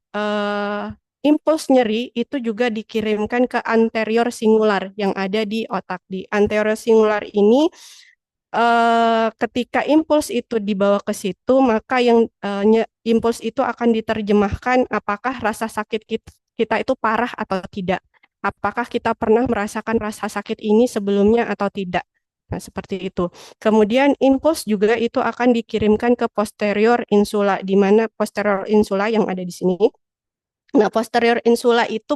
impuls nyeri itu juga dikirimkan ke anterior singular yang ada di otak. Di anterior singular ini ketika impuls itu dibawa ke situ, maka yang impuls itu akan diterjemahkan apakah rasa sakit kita itu parah atau tidak. Apakah kita pernah merasakan rasa sakit ini sebelumnya atau tidak. Nah, seperti itu. Kemudian impuls juga itu akan dikirimkan ke posterior insula, di mana posterior insula yang ada di sini. Nah, posterior insula itu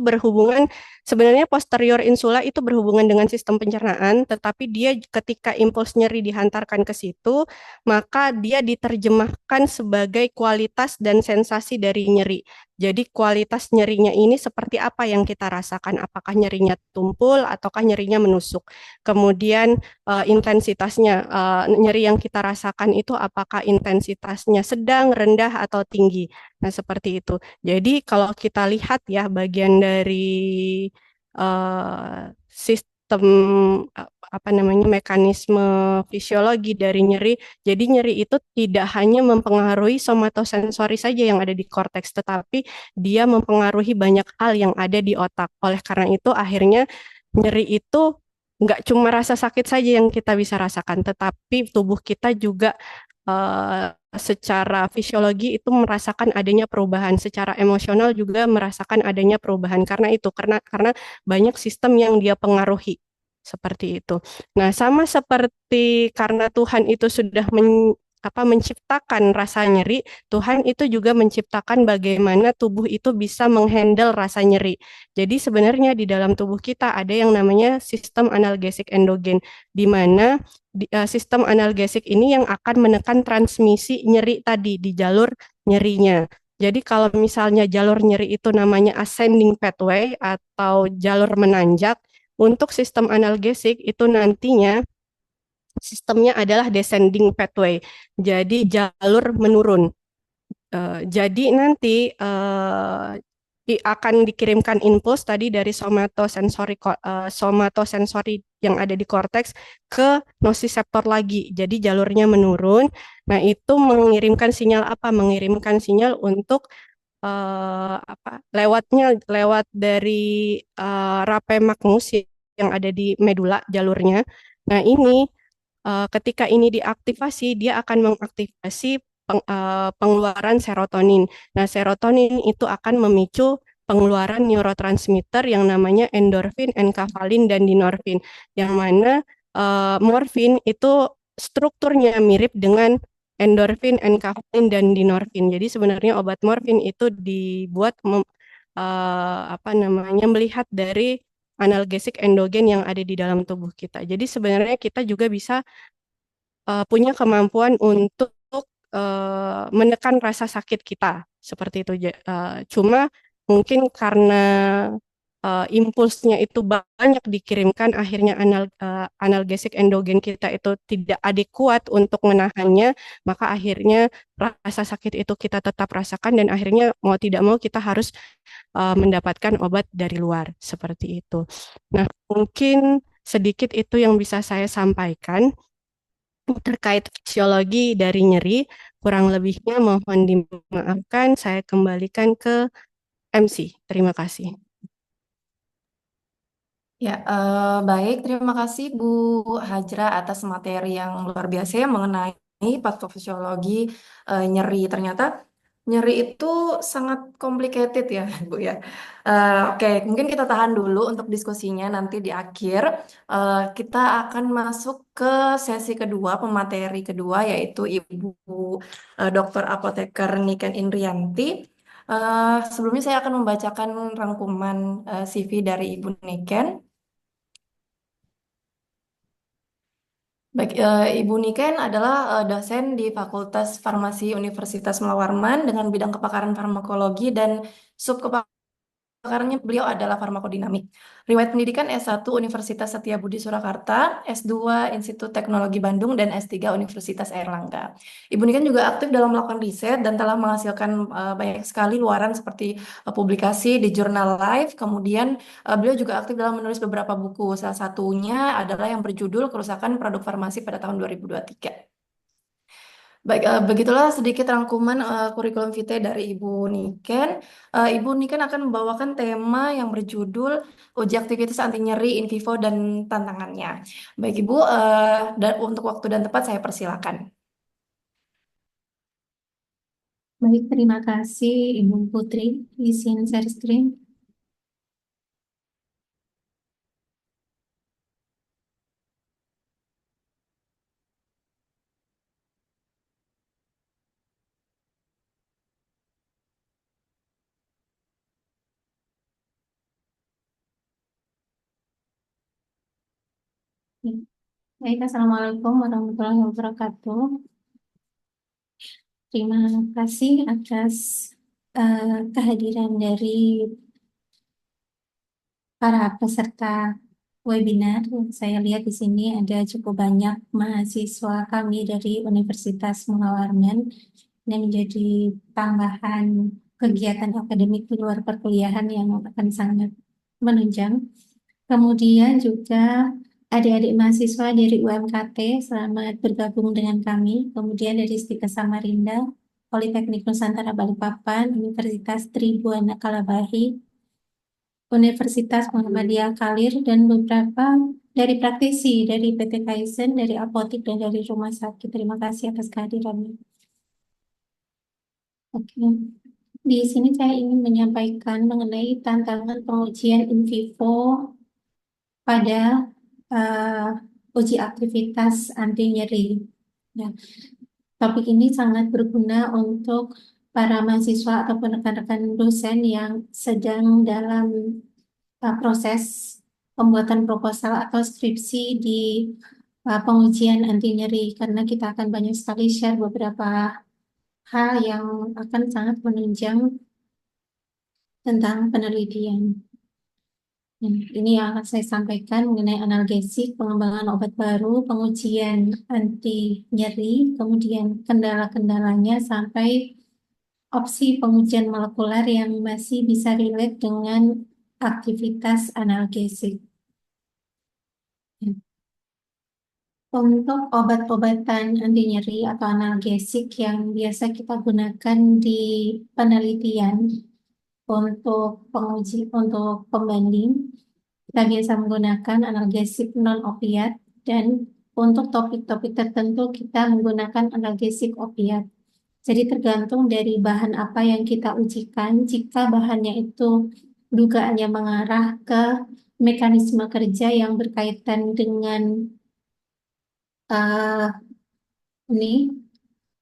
sebenarnya posterior insula itu berhubungan dengan sistem pencernaan, tetapi dia ketika impuls nyeri dihantarkan ke situ, maka dia diterjemahkan sebagai kualitas dan sensasi dari nyeri. Jadi kualitas nyerinya ini seperti apa yang kita rasakan? Apakah nyerinya tumpul ataukah nyerinya menusuk? Kemudian intensitasnya, nyeri yang kita rasakan itu apakah intensitasnya sedang, rendah, atau tinggi? Nah, seperti itu. Jadi kalau kita lihat ya bagian dari sistem apa namanya mekanisme fisiologi dari nyeri. Jadi nyeri itu tidak hanya mempengaruhi somatosensori saja yang ada di korteks, tetapi dia mempengaruhi banyak hal yang ada di otak. Oleh karena itu akhirnya nyeri itu nggak cuma rasa sakit saja yang kita bisa rasakan, tetapi tubuh kita juga secara fisiologi itu merasakan adanya perubahan, secara emosional juga merasakan adanya perubahan karena banyak sistem yang dia pengaruhi seperti itu. Nah, sama seperti karena Tuhan itu sudah menciptakan rasa nyeri, Tuhan itu juga menciptakan bagaimana tubuh itu bisa menghandle rasa nyeri. Jadi sebenarnya di dalam tubuh kita ada yang namanya sistem analgesik endogen, di mana sistem analgesik ini yang akan menekan transmisi nyeri tadi di jalur nyerinya. Jadi kalau misalnya jalur nyeri itu namanya ascending pathway atau jalur menanjak, untuk sistem analgesik itu nantinya sistemnya adalah descending pathway. Jadi jalur menurun. Jadi nanti akan dikirimkan impuls tadi dari somatosensori yang ada di korteks ke nociceptor lagi. Jadi jalurnya menurun. Nah, itu mengirimkan sinyal apa? Mengirimkan sinyal untuk lewat dari rape magnus yang ada di medula jalurnya. Nah, ini ketika ini diaktifasi, dia akan mengaktifasi pengeluaran serotonin. Nah, serotonin itu akan memicu pengeluaran neurotransmitter yang namanya endorfin, enkafalin, dan dinorfin. Yang mana morfin itu strukturnya mirip dengan endorfin, enkafalin, dan dinorfin. Jadi sebenarnya obat morfin itu dibuat apa namanya melihat dari analgesik endogen yang ada di dalam tubuh kita. Jadi sebenarnya kita juga bisa punya kemampuan untuk menekan rasa sakit kita seperti itu. Cuma mungkin karena impulsnya itu banyak dikirimkan, akhirnya analgesik endogen kita itu tidak adekuat untuk menahannya, maka akhirnya rasa sakit itu kita tetap rasakan dan akhirnya mau tidak mau kita harus mendapatkan obat dari luar seperti itu. Nah, mungkin sedikit itu yang bisa saya sampaikan terkait fisiologi dari nyeri. Kurang lebihnya mohon dimaafkan, saya kembalikan ke MC. Terima kasih. Ya, baik. Terima kasih Bu Hajra atas materi yang luar biasa ya mengenai patofisiologi nyeri. Ternyata nyeri itu sangat complicated ya, Bu ya. Oke, mungkin kita tahan dulu untuk diskusinya nanti di akhir. Kita akan masuk ke sesi kedua, pemateri kedua, yaitu Ibu Dr. Apoteker Niken Indrianti. Sebelumnya saya akan membacakan rangkuman CV dari Ibu Niken. Baik, Ibu Niken adalah dosen di Fakultas Farmasi Universitas Mula Warman dengan bidang kepakaran farmakologi dan subkepakarannya beliau adalah farmakodinamik. Riwayat pendidikan S1 Universitas Setiabudi Surakarta, S2 Institut Teknologi Bandung, dan S3 Universitas Airlangga. Ibu Niken juga aktif dalam melakukan riset dan telah menghasilkan banyak sekali luaran seperti publikasi di jurnal Life. Kemudian beliau juga aktif dalam menulis beberapa buku. Salah satunya adalah yang berjudul Kerusakan Produk Farmasi pada tahun 2023. Baik, begitulah sedikit rangkuman kurikulum vitae dari Ibu Niken. Ibu Niken akan membawakan tema yang berjudul uji aktivitas anti nyeri in vivo dan tantangannya. Baik, Ibu, dan untuk waktu dan tempat saya persilakan. Baik, terima kasih Ibu Putri. Izin share screen. Baik, Assalamualaikum warahmatullahi wabarakatuh. Terima kasih atas kehadiran dari para peserta webinar. Saya lihat di sini ada cukup banyak mahasiswa kami dari Universitas Munawarman yang menjadi tambahan kegiatan akademik di luar perkuliahan yang akan sangat menunjang. Kemudian juga adik-adik mahasiswa dari UMKT, selamat bergabung dengan kami. Kemudian dari Stika Samarinda, Politeknik Nusantara Balikpapan, Universitas Tribuana Kalabahi, Universitas Muhammadiyah Kalir, dan beberapa dari praktisi, dari PT Kaizen, dari apotik, dan dari rumah sakit. Terima kasih atas kehadirannya. Oke. Di sini saya ingin menyampaikan mengenai tantangan pengujian in vivo pada uji aktivitas anti nyeri. Nah, topik ini sangat berguna untuk para mahasiswa ataupun rekan-rekan dosen yang sedang dalam proses pembuatan proposal atau skripsi di pengujian anti nyeri, karena kita akan banyak sekali share beberapa hal yang akan sangat menunjang tentang penelitian. Ini yang akan saya sampaikan mengenai analgesik, pengembangan obat baru, pengujian anti nyeri, kemudian kendala-kendalanya, sampai opsi pengujian molekuler yang masih bisa relate dengan aktivitas analgesik. Untuk obat-obatan anti nyeri atau analgesik yang biasa kita gunakan di penelitian untuk pembanding, kita biasa menggunakan analgesik non-opiat, dan untuk topik-topik tertentu kita menggunakan analgesik opiat. Jadi tergantung dari bahan apa yang kita ujikan. Jika bahannya itu dugaannya mengarah ke mekanisme kerja yang berkaitan dengan ini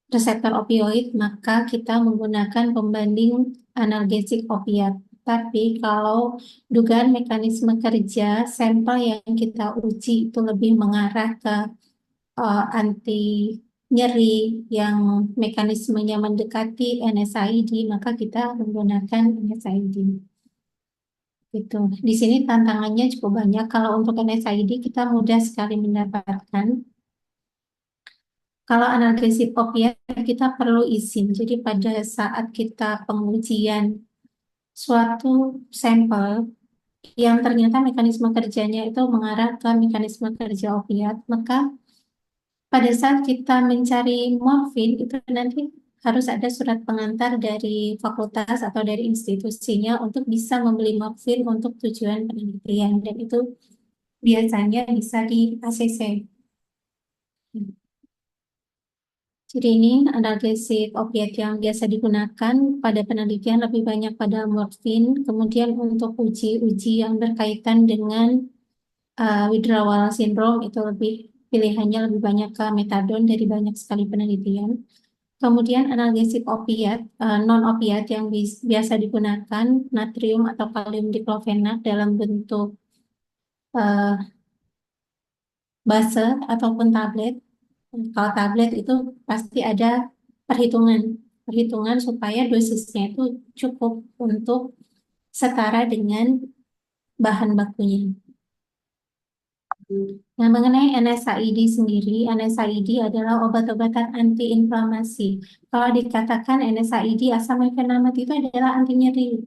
reseptor opioid, maka kita menggunakan pembanding analgesik opiat. Tapi kalau dugaan mekanisme kerja sampel yang kita uji itu lebih mengarah ke anti nyeri yang mekanismenya mendekati NSAID, maka kita menggunakan NSAID. Gitu. Di sini tantangannya cukup banyak. Kalau untuk NSAID kita mudah sekali mendapatkan. Kalau analgesik opiat kita perlu izin. Jadi pada saat kita pengujian suatu sampel yang ternyata mekanisme kerjanya itu mengarah ke mekanisme kerja opiat, maka pada saat kita mencari morfin itu nanti harus ada surat pengantar dari fakultas atau dari institusinya untuk bisa membeli morfin untuk tujuan penelitian, dan itu biasanya bisa di ACC. Jadi ini analgesik opiat yang biasa digunakan pada penelitian lebih banyak pada morfin. Kemudian untuk uji-uji yang berkaitan dengan withdrawal syndrome itu pilihannya lebih banyak ke metadon dari banyak sekali penelitian. Kemudian analgesik opiat, non-opiat yang biasa digunakan natrium atau kalium diklofenak dalam bentuk base ataupun tablet. Kalau tablet itu pasti ada perhitungan supaya dosisnya itu cukup untuk setara dengan bahan bakunya. Nah, mengenai NSAID sendiri, NSAID adalah obat-obatan antiinflamasi. Kalau dikatakan NSAID asam mefenamate itu adalah anti nyeri,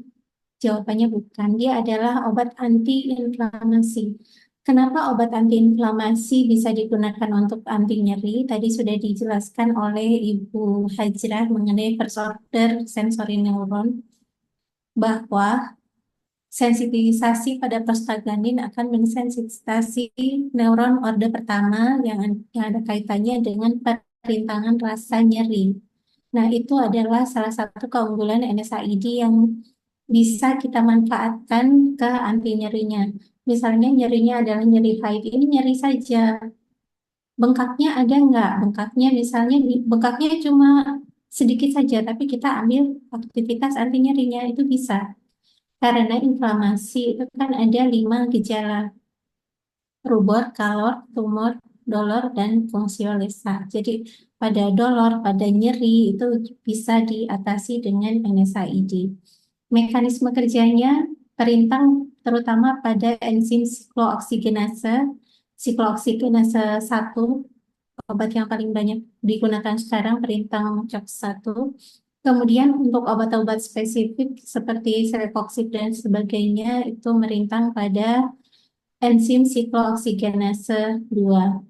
jawabannya bukan. Dia adalah obat antiinflamasi. Kenapa obat antiinflamasi bisa digunakan untuk anti nyeri? Tadi sudah dijelaskan oleh Ibu Hajrah mengenai first order sensory neuron, bahwa sensitisasi pada prostaglandin akan mensensitisasi neuron orde pertama yang ada kaitannya dengan perintangan rasa nyeri. Nah, itu adalah salah satu keunggulan NSAID yang bisa kita manfaatkan ke anti nyerinya. Misalnya nyerinya adalah nyeri haid, ini nyeri saja. Bengkaknya ada nggak? Bengkaknya misalnya bengkaknya cuma sedikit saja, tapi kita ambil aktivitas anti nyerinya, itu bisa. Karena inflamasi itu kan ada 5 gejala: rubor, kalor, tumor, dolor, dan fungsiolesa. Jadi pada dolor, pada nyeri itu bisa diatasi dengan NSAID. Mekanisme kerjanya terintang terutama pada enzim siklooksiggenase 1, obat yang paling banyak digunakan sekarang, perintang COX-1. Kemudian untuk obat-obat spesifik seperti celecoxib dan sebagainya itu merintang pada enzim siklooksiggenase 2.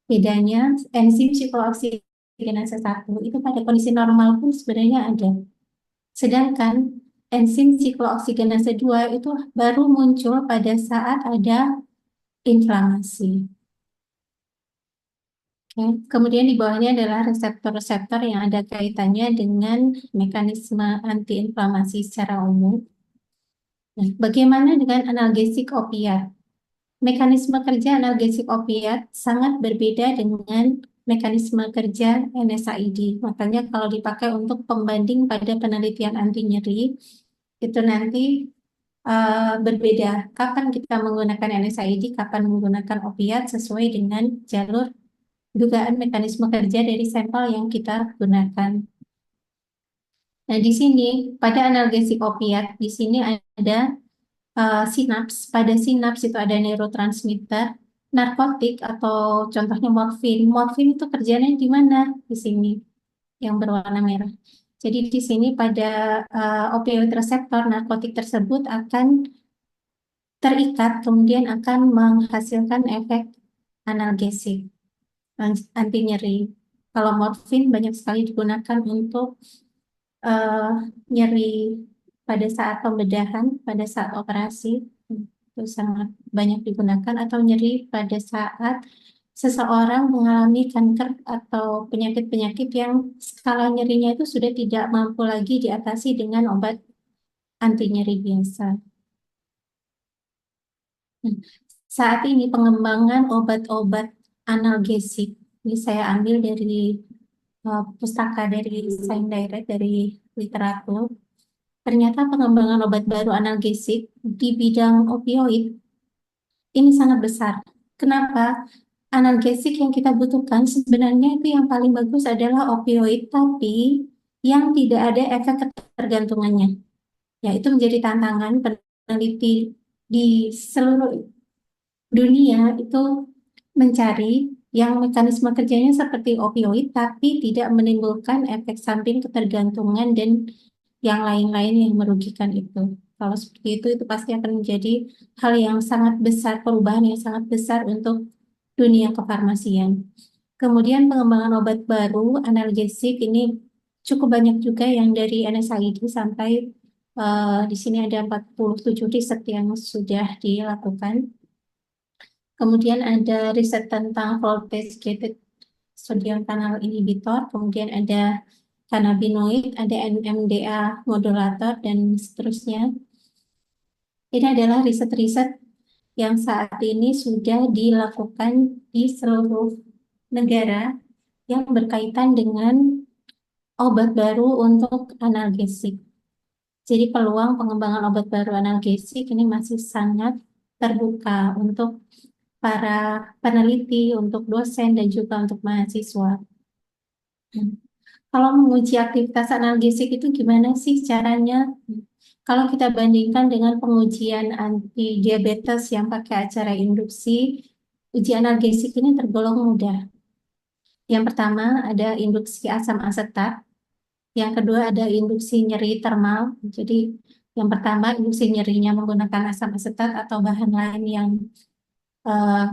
Bedanya enzim siklooksiggenase 1 itu pada kondisi normal pun sebenarnya ada. Sedangkan enzim siklooksiggenase 2 itu baru muncul pada saat ada inflamasi. Kemudian di bawahnya adalah reseptor-reseptor yang ada kaitannya dengan mekanisme antiinflamasi secara umum. Nah, bagaimana dengan analgesik opiat? Mekanisme kerja analgesik opiat sangat berbeda dengan mekanisme kerja NSAID. Makanya kalau dipakai untuk pembanding pada penelitian anti nyeri, itu nanti berbeda. Kapan kita menggunakan NSAID, kapan menggunakan opiat sesuai dengan jalur dugaan mekanisme kerja dari sampel yang kita gunakan. Nah, di sini pada analgesik opiat, di sini ada sinaps. Pada sinaps itu ada neurotransmitter, narkotik atau contohnya morfin. Morfin itu kerjanya di mana? Di sini yang berwarna merah. Jadi di sini pada opioid reseptor narkotik tersebut akan terikat, kemudian akan menghasilkan efek analgesik, anti nyeri. Kalau morfin banyak sekali digunakan untuk nyeri pada saat pembedahan, pada saat operasi, itu sangat banyak digunakan, atau nyeri pada saat seseorang mengalami kanker atau penyakit-penyakit yang skala nyerinya itu sudah tidak mampu lagi diatasi dengan obat anti nyeri biasa. Saat ini pengembangan obat-obat analgesik, ini saya ambil dari pustaka dari Science Direct, dari literatur. Ternyata pengembangan obat baru analgesik di bidang opioid ini sangat besar. Kenapa? Analgesik yang kita butuhkan sebenarnya itu yang paling bagus adalah opioid, tapi yang tidak ada efek ketergantungannya. Ya, itu menjadi tantangan peneliti di seluruh dunia itu mencari yang mekanisme kerjanya seperti opioid, tapi tidak menimbulkan efek samping ketergantungan dan yang lain-lain yang merugikan itu. Kalau seperti itu pasti akan menjadi hal yang sangat besar, perubahan yang sangat besar untuk dunia kefarmasian. Kemudian pengembangan obat baru, analgesik, ini cukup banyak juga yang dari NSAID sampai di sini ada 47 riset yang sudah dilakukan. Kemudian ada riset tentang voltage gated sodium channel inhibitor, kemudian ada cannabinoid, ada NMDA modulator, dan seterusnya. Ini adalah riset-riset yang saat ini sudah dilakukan di seluruh negara yang berkaitan dengan obat baru untuk analgesik. Jadi peluang pengembangan obat baru analgesik ini masih sangat terbuka untuk para peneliti, untuk dosen, dan juga untuk mahasiswa. Kalau menguji aktivitas analgesik itu gimana sih caranya? Kalau kita bandingkan dengan pengujian anti diabetes yang pakai acara induksi, uji analgesik ini tergolong mudah. Yang pertama ada induksi asam asetat, yang kedua ada induksi nyeri termal. Jadi yang pertama induksi nyerinya menggunakan asam asetat atau bahan lain yang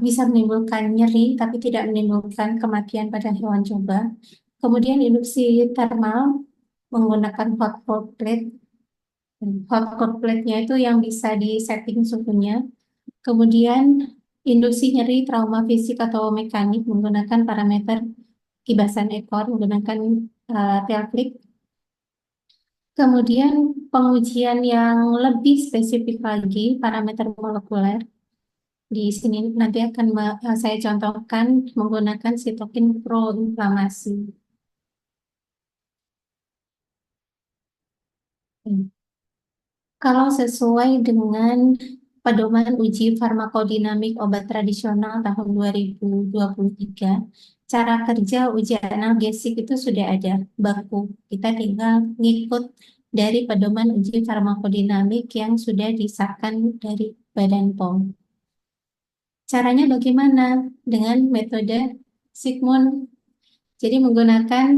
bisa menimbulkan nyeri tapi tidak menimbulkan kematian pada hewan coba. Kemudian induksi termal menggunakan hot cold plate. Hot cold plate-nya itu yang bisa disetting suhunya. Kemudian induksi nyeri trauma fisik atau mekanik menggunakan parameter kibasan ekor menggunakan tail click. Kemudian pengujian yang lebih spesifik lagi parameter molekuler. Di sini nanti akan saya contohkan menggunakan sitokin proinflamasi. Kalau sesuai dengan pedoman uji farmakodinamik obat tradisional tahun 2023, cara kerja uji analgesik itu sudah ada baku. Kita tinggal ngikut dari pedoman uji farmakodinamik yang sudah disahkan dari Badan POM. Caranya bagaimana? Dengan metode Sigmund. Jadi menggunakan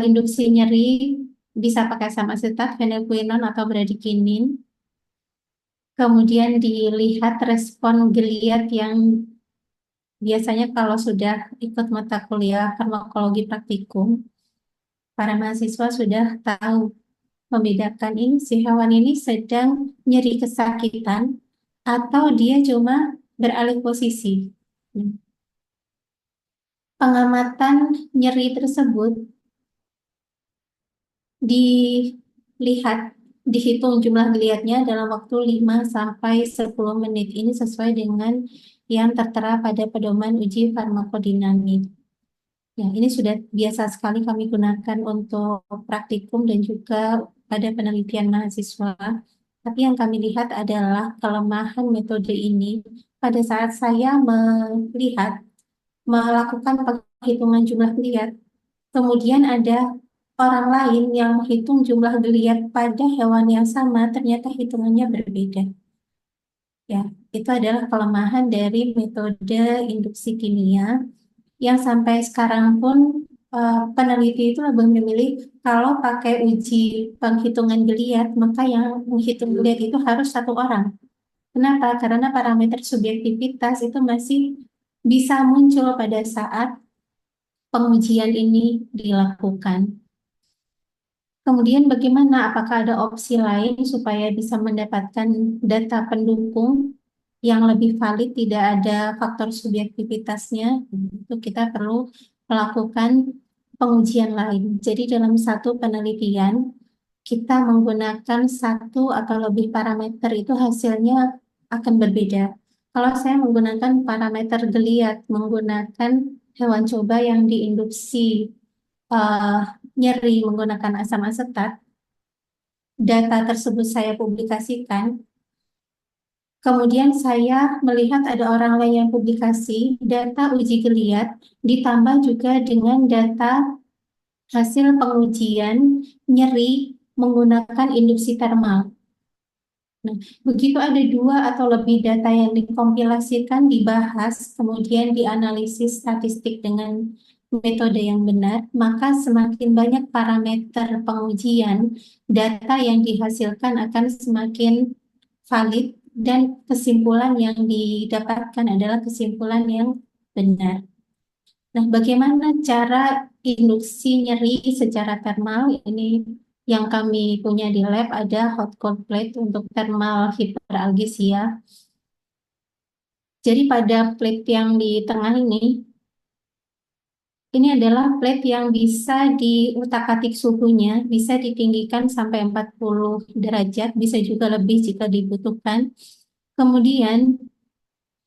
induksi nyeri, bisa pakai asam asetat, fenylquinon atau bradykinin. Kemudian dilihat respon geliat yang biasanya kalau sudah ikut mata kuliah farmakologi praktikum, para mahasiswa sudah tahu membedakan ini si hewan ini sedang nyeri kesakitan atau dia cuma beralih posisi. Pengamatan nyeri tersebut dilihat, dihitung jumlah geliatnya dalam waktu 5 sampai 10 menit. Ini sesuai dengan yang tertera pada pedoman uji farmakodinamik. Ya, ini sudah biasa sekali kami gunakan untuk praktikum dan juga pada penelitian mahasiswa. Tapi yang kami lihat adalah kelemahan metode ini pada saat saya melakukan penghitungan jumlah geliat. Kemudian ada orang lain yang menghitung jumlah geliat pada hewan yang sama, ternyata hitungannya berbeda. Ya, itu adalah kelemahan dari metode induksi kimia yang sampai sekarang pun peneliti itu lebih memilih kalau pakai uji penghitungan geliat, maka yang menghitung geliat itu harus satu orang. Kenapa? Karena parameter subjektivitas itu masih bisa muncul pada saat pengujian ini dilakukan. Kemudian bagaimana? Apakah ada opsi lain supaya bisa mendapatkan data pendukung yang lebih valid, tidak ada faktor subjektivitasnya? Itu kita perlu melakukan pengujian lain. Jadi dalam satu penelitian, kita menggunakan satu atau lebih parameter itu hasilnya akan berbeda. Kalau saya menggunakan parameter geliat, menggunakan hewan coba yang diinduksi eh, nyeri menggunakan asam asetat, data tersebut saya publikasikan. Kemudian saya melihat ada orang lain yang publikasi data uji geliat ditambah juga dengan data hasil pengujian nyeri menggunakan induksi termal. Nah, begitu ada dua atau lebih data yang dikompilasikan, dibahas, kemudian dianalisis statistik dengan metode yang benar, maka semakin banyak parameter pengujian, data yang dihasilkan akan semakin valid dan kesimpulan yang didapatkan adalah kesimpulan yang benar. Nah, bagaimana cara induksi nyeri secara termal? Ini yang kami punya di lab ada hot cold plate untuk thermal hiperalgesia. Jadi pada plate yang di tengah ini adalah plate yang bisa diutak-atik suhunya, bisa ditinggikan sampai 40 derajat, bisa juga lebih jika dibutuhkan. Kemudian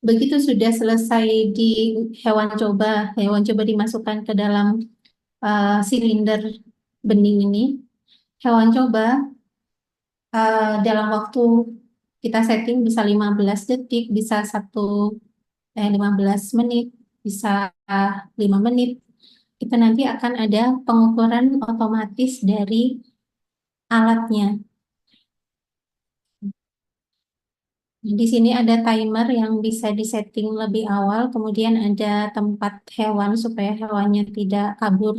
begitu sudah selesai di hewan coba dimasukkan ke dalam silinder bening ini, hewan coba dalam waktu kita setting bisa 15 detik, bisa 15 menit, bisa 5 menit. Itu nanti akan ada pengukuran otomatis dari alatnya. Di sini ada timer yang bisa disetting lebih awal, kemudian ada tempat hewan supaya hewannya tidak kabur.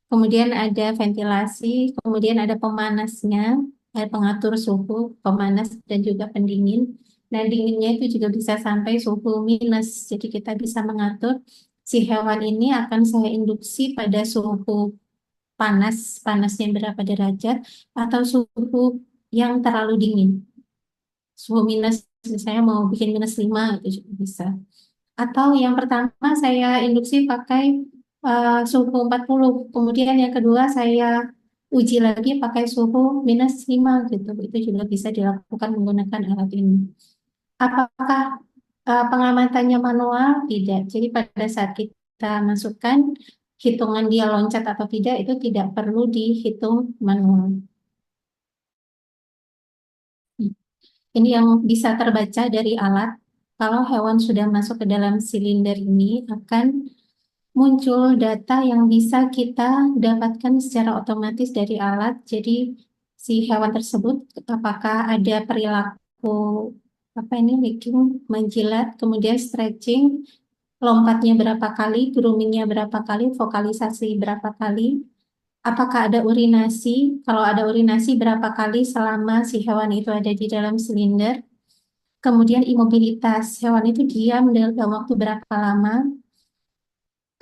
Kemudian ada ventilasi, kemudian ada pemanasnya, ada pengatur suhu, pemanas dan juga pendingin. Nah, dinginnya itu juga bisa sampai suhu minus. Jadi kita bisa mengatur si hewan ini akan saya induksi pada suhu panas, panasnya berapa derajat, atau suhu yang terlalu dingin. Suhu minus, misalnya mau bikin minus 5, itu juga bisa. Atau yang pertama saya induksi pakai suhu 40, kemudian yang kedua saya uji lagi pakai suhu minus 5 gitu. Itu juga bisa dilakukan menggunakan alat ini. Apakah pengamatannya manual? Tidak. Jadi pada saat kita masukkan hitungan dia loncat atau tidak itu tidak perlu dihitung manual. Ini yang bisa terbaca dari alat. Kalau hewan sudah masuk ke dalam silinder ini akan muncul data yang bisa kita dapatkan secara otomatis dari alat. Jadi si hewan tersebut apakah ada perilaku apa ini licking, menjilat, kemudian stretching, lompatnya berapa kali, groomingnya berapa kali, vokalisasi berapa kali, apakah ada urinasi, kalau ada urinasi berapa kali selama si hewan itu ada di dalam silinder, kemudian imobilitas, hewan itu diam dalam waktu berapa lama.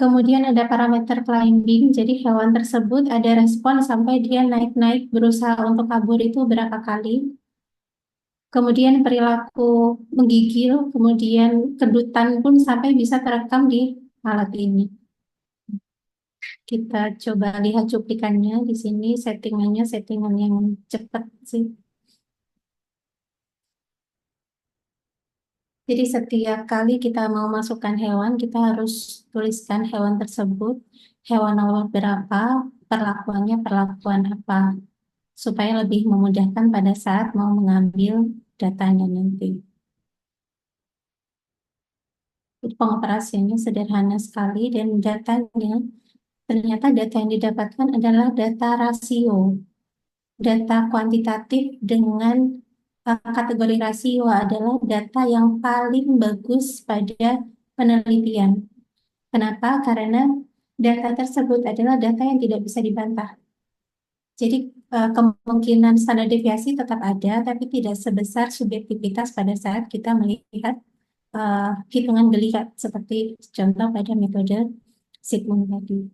Kemudian ada parameter climbing, jadi hewan tersebut ada respon sampai dia naik-naik berusaha untuk kabur itu berapa kali. Kemudian perilaku menggigil, kemudian kedutan pun sampai bisa terekam di alat ini. Kita coba lihat cuplikannya di sini, settingan yang cepat sih. Jadi setiap kali kita mau masukkan hewan, kita harus tuliskan hewan tersebut, hewan nomor berapa, perlakuannya perlakuan apa, supaya lebih memudahkan pada saat mau mengambil datanya nanti. Jadi pengoperasiannya sederhana sekali dan datanya, ternyata data yang didapatkan adalah data rasio, data kuantitatif dengan kategori rasio adalah data yang paling bagus pada penelitian. Kenapa? Karena data tersebut adalah data yang tidak bisa dibantah. Jadi kemungkinan standar deviasi tetap ada, tapi tidak sebesar subjektivitas pada saat kita melihat hitungan geliat seperti contoh pada metode Sigmund tadi.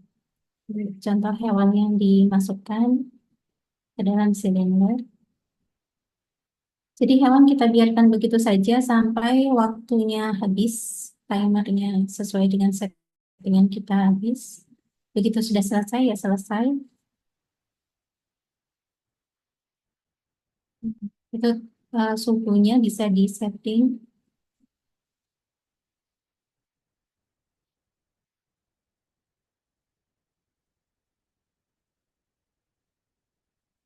Contoh hewan yang dimasukkan ke dalam silinder. Jadi hewan kita biarkan begitu saja sampai waktunya habis, timernya sesuai dengan settingan kita habis. Begitu sudah selesai ya selesai. Itu suhunya bisa disetting.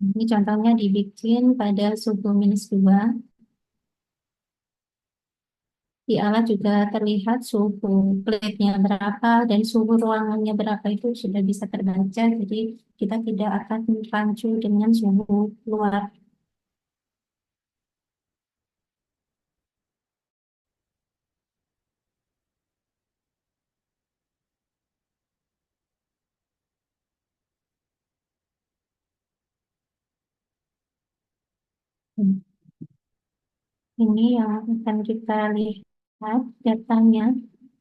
Ini contohnya dibikin pada suhu -2. Di alat juga terlihat suhu plate-nya berapa dan suhu ruangannya berapa itu sudah bisa terbaca. Jadi kita tidak akan rancu dengan suhu luar. Ini yang akan kita lihat datanya.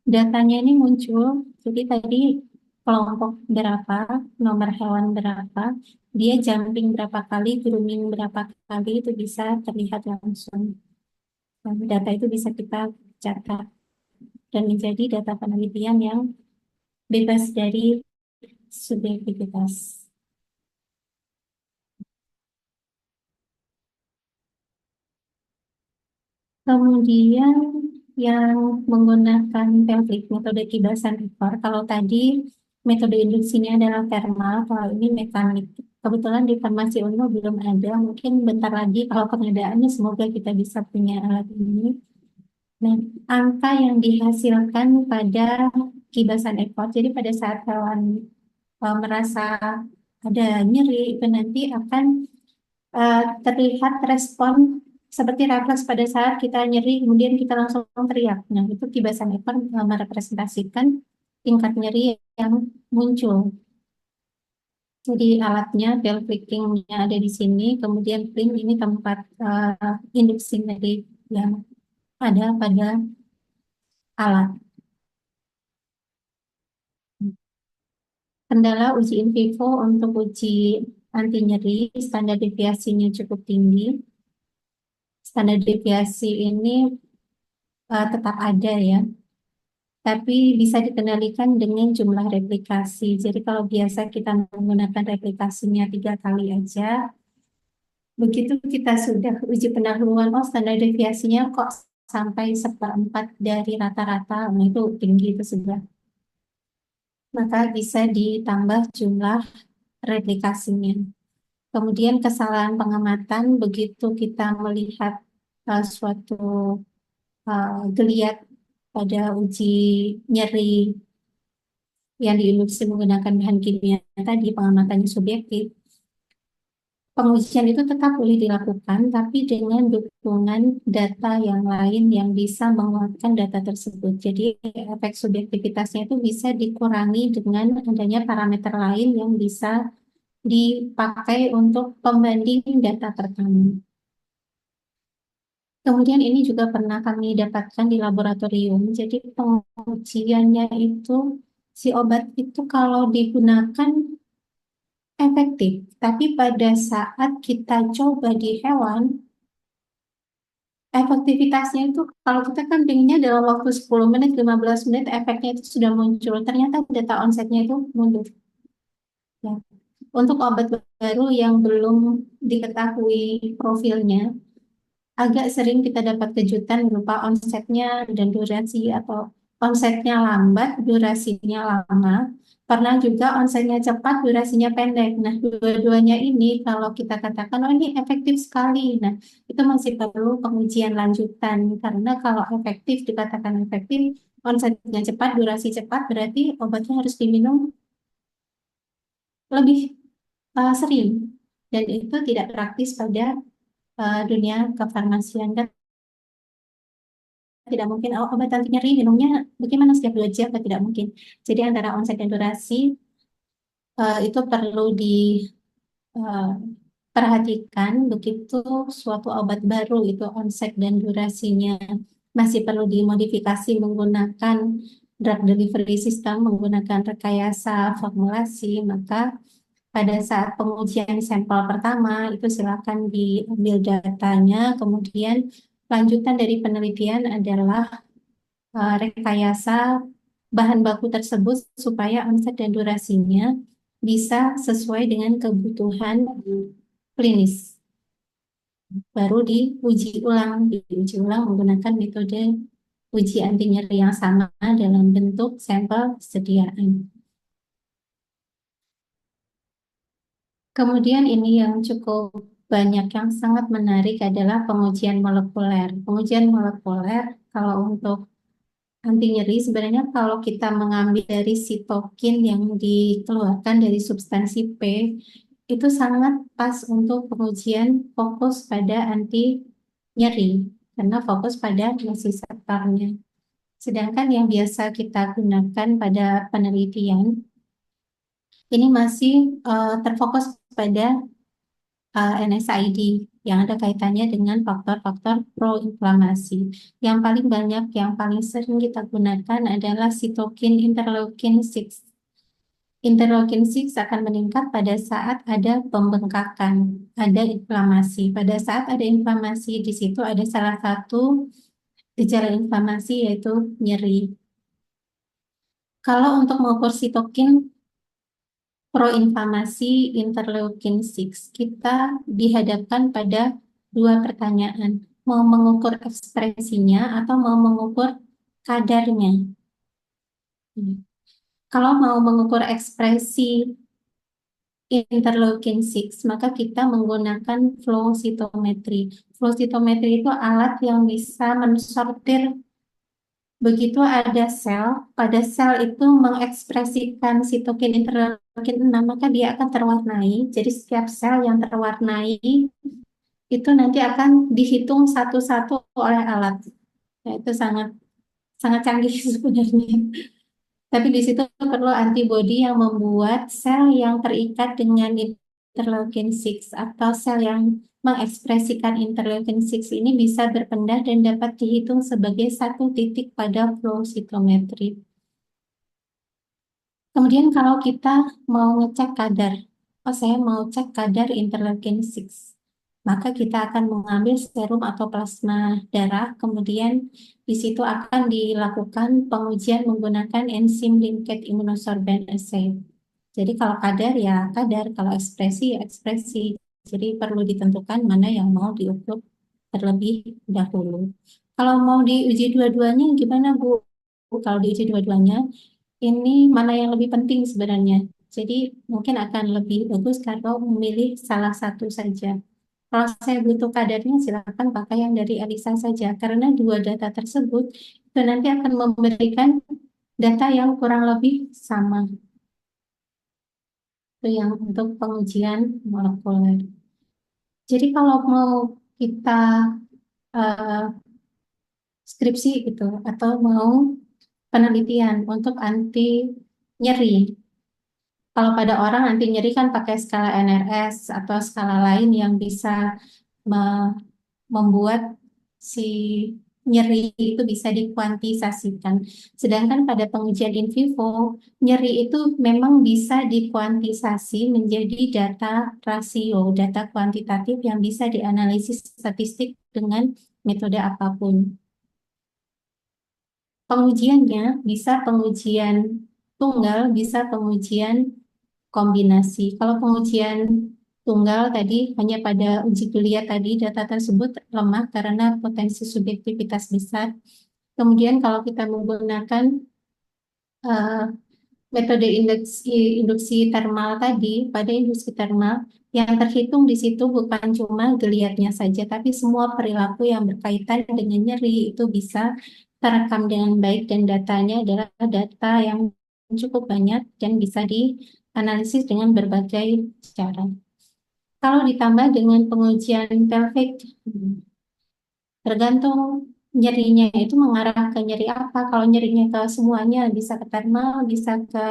Datanya ini muncul, jadi tadi kelompok berapa, nomor hewan berapa, dia jumping berapa kali, grooming berapa kali, itu bisa terlihat langsung. Dan data itu bisa kita catat dan menjadi data penelitian yang bebas dari subjektivitas. Kemudian yang menggunakan pelvic metode kibasan ekor. Kalau tadi metode induksinya adalah thermal, kalau ini mekanik. Kebetulan di farmasi Unmu belum ada, mungkin bentar lagi kalau pengadaannya semoga kita bisa punya alat ini. Nah, angka yang dihasilkan pada kibasan ekor, jadi pada saat hewan merasa ada nyeri, itu nanti akan terlihat respon seperti refleks pada saat kita nyeri, kemudian kita langsung teriak. Nah, itu kibasan ekor merepresentasikan tingkat nyeri yang muncul. Jadi alatnya, bell clickingnya ada di sini, kemudian pling ini tempat induksi nyeri yang ada pada alat. Kendala uji in vivo untuk uji anti nyeri, standar deviasinya cukup tinggi. Standar deviasi ini tetap ada ya, tapi bisa dikendalikan dengan jumlah replikasi. Jadi kalau biasa kita menggunakan replikasinya 3 kali aja, begitu kita sudah uji pendahuluan, oh standar deviasinya kok sampai 1/4 dari rata-rata, nah itu tinggi itu sudah. Maka bisa ditambah jumlah replikasinya. Kemudian kesalahan pengamatan, begitu kita melihat suatu geliat pada uji nyeri yang diinduksi menggunakan bahan kimia tadi, pengamatannya subjektif, pengujian itu tetap boleh dilakukan, tapi dengan dukungan data yang lain yang bisa menguatkan data tersebut. Jadi efek subjektivitasnya itu bisa dikurangi dengan adanya parameter lain yang bisa dipakai untuk pembanding data pertama. Kemudian ini juga pernah kami dapatkan di laboratorium. Jadi pengujiannya itu si obat itu kalau digunakan efektif, tapi pada saat kita coba di hewan, efektivitasnya itu kalau kita kan pengennya dalam waktu 10 menit, 15 menit efeknya itu sudah muncul. Ternyata data onsetnya itu mundur. Ya. Untuk obat baru yang belum diketahui profilnya, agak sering kita dapat kejutan berupa onsetnya dan durasi atau onsetnya lambat, durasinya lama. Pernah juga onsetnya cepat, durasinya pendek. Nah, dua-duanya ini kalau kita katakan, oh ini efektif sekali. Nah, itu masih perlu pengujian lanjutan. Karena kalau efektif, dikatakan efektif, onsetnya cepat, durasi cepat, berarti obatnya harus diminum lebih sering. Dan itu tidak praktis pada dunia kefarmasian. Kan tidak mungkin obat anti nyeri minumnya bagaimana setiap 2 jam, kan tidak mungkin. Jadi antara onset dan durasi itu perlu diperhatikan begitu suatu obat baru itu onset dan durasinya masih perlu dimodifikasi menggunakan drug delivery system, menggunakan rekayasa formulasi, maka pada saat pengujian sampel pertama itu silakan diambil datanya, kemudian lanjutan dari penelitian adalah rekayasa bahan baku tersebut supaya onset dan durasinya bisa sesuai dengan kebutuhan klinis. Baru diuji ulang menggunakan metode uji anti nyeri yang sama dalam bentuk sampel sediaan. Kemudian ini yang cukup banyak yang sangat menarik adalah pengujian molekuler. Pengujian molekuler kalau untuk anti nyeri sebenarnya kalau kita mengambil dari sitokin yang dikeluarkan dari substansi P itu sangat pas untuk pengujian fokus pada anti nyeri karena fokus pada reseptornya. Sedangkan yang biasa kita gunakan pada penelitian ini masih terfokus pada NSAID yang ada kaitannya dengan faktor-faktor proinflamasi. Yang paling banyak, yang paling sering kita gunakan adalah sitokin interleukin 6. Interleukin 6 akan meningkat pada saat ada pembengkakan, ada inflamasi. Pada saat ada inflamasi, di situ ada salah satu gejala inflamasi yaitu nyeri. Kalau untuk mengukur sitokin proinflamasi interleukin 6, kita dihadapkan pada 2 pertanyaan. Mau mengukur ekspresinya atau mau mengukur kadarnya. Kalau mau mengukur ekspresi interleukin 6, maka kita menggunakan flow cytometry. Flow cytometry itu alat yang bisa mensortir begitu ada sel, pada sel itu mengekspresikan sitokin interleukin 6, maka dia akan terwarnai. Jadi setiap sel yang terwarnai itu nanti akan dihitung satu-satu oleh alat. Nah, itu sangat sangat canggih sebenarnya. Tapi di situ perlu antibodi yang membuat sel yang terikat dengan interleukin 6 atau sel yang mengekspresikan interleukin 6 ini bisa berpendah dan dapat dihitung sebagai satu titik pada flow cytometry. Kemudian kalau kita mau ngecek kadar, saya mau cek kadar interleukin 6, maka kita akan mengambil serum atau plasma darah, kemudian di situ akan dilakukan pengujian menggunakan enzim linked immunosorbent assay. Jadi kalau kadar ya kadar, kalau ekspresi ya ekspresi. Jadi perlu ditentukan mana yang mau diukur terlebih dahulu. Kalau mau diuji dua-duanya gimana Bu? Kalau diuji dua-duanya, ini mana yang lebih penting sebenarnya. Jadi mungkin akan lebih bagus kalau memilih salah satu saja. Kalau saya butuh kadarnya, silakan pakai yang dari ELISA saja. Karena 2 data tersebut itu nanti akan memberikan data yang kurang lebih sama. Itu yang untuk pengujian molekuler. Jadi kalau mau kita eh, skripsi gitu atau mau penelitian untuk anti nyeri. Kalau pada orang anti nyeri kan pakai skala NRS atau skala lain yang bisa me- membuat si nyeri itu bisa dikuantisasikan. Sedangkan pada pengujian in vivo, nyeri itu memang bisa dikuantisasi menjadi data rasio, data kuantitatif yang bisa dianalisis statistik dengan metode apapun. Pengujiannya bisa pengujian tunggal, bisa pengujian kombinasi. Kalau pengujian tunggal tadi hanya pada uji kuliah tadi data tersebut lemah karena potensi subjektivitas besar. Kemudian kalau kita menggunakan eh, metode induksi termal tadi, pada induksi termal yang terhitung di situ bukan cuma geliatnya saja, tapi semua perilaku yang berkaitan dengan nyeri itu bisa terekam dengan baik dan datanya adalah data yang cukup banyak dan bisa dianalisis dengan berbagai cara. Kalau ditambah dengan pengujian pelvic, tergantung nyerinya itu mengarah ke nyeri apa. Kalau nyerinya ke semuanya, bisa ke thermal, bisa ke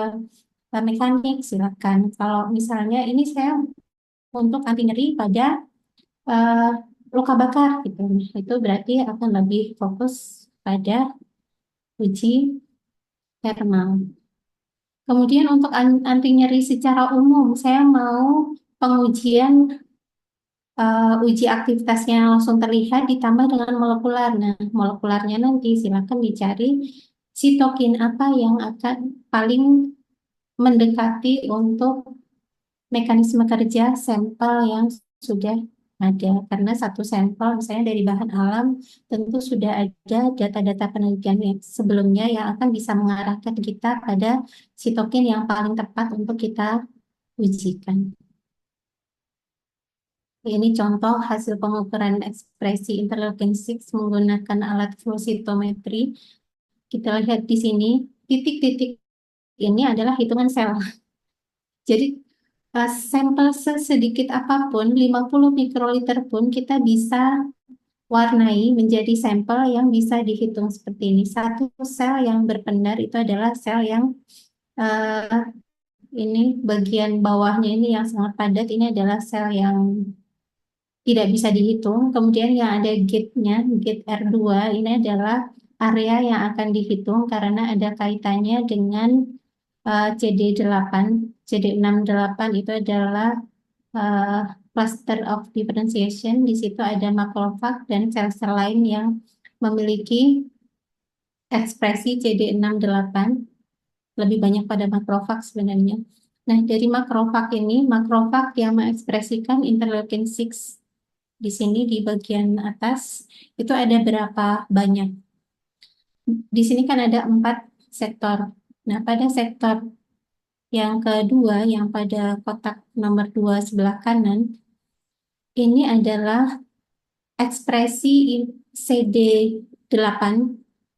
mekanik, silakan. Kalau misalnya ini saya untuk anti nyeri pada eh, luka bakar gitu, itu berarti akan lebih fokus pada uji thermal. Kemudian untuk anti nyeri secara umum, saya mau pengujian uji aktivitasnya langsung terlihat ditambah dengan molekular. Nah, molekularnya nanti silakan dicari sitokin apa yang akan paling mendekati untuk mekanisme kerja sampel yang sudah ada. Karena satu sampel misalnya dari bahan alam tentu sudah ada data-data penelitian yang sebelumnya yang akan bisa mengarahkan kita pada sitokin yang paling tepat untuk kita ujikan. Ini contoh hasil pengukuran ekspresi interleukin 6 menggunakan alat flow cytometry. Kita lihat di sini, titik-titik ini adalah hitungan sel. Jadi, sampel sesedikit apapun, 50 mikroliter pun kita bisa warnai menjadi sampel yang bisa dihitung seperti ini. Satu sel yang berpendar itu adalah sel yang eh, ini bagian bawahnya ini yang sangat padat, ini adalah sel yang tidak bisa dihitung. Kemudian yang ada gate-nya, gate R2, ini adalah area yang akan dihitung karena ada kaitannya dengan CD8. CD68 itu adalah uh, cluster of differentiation. Di situ ada makrofag dan sel-sel lain yang memiliki ekspresi CD68. Lebih banyak pada makrofag sebenarnya. Nah, dari makrofag ini, makrofag yang mengekspresikan interleukin 6 di sini di bagian atas itu ada berapa banyak? Di sini kan ada 4 sektor. Nah, pada sektor yang kedua, yang pada kotak nomor 2 sebelah kanan, ini adalah ekspresi CD8,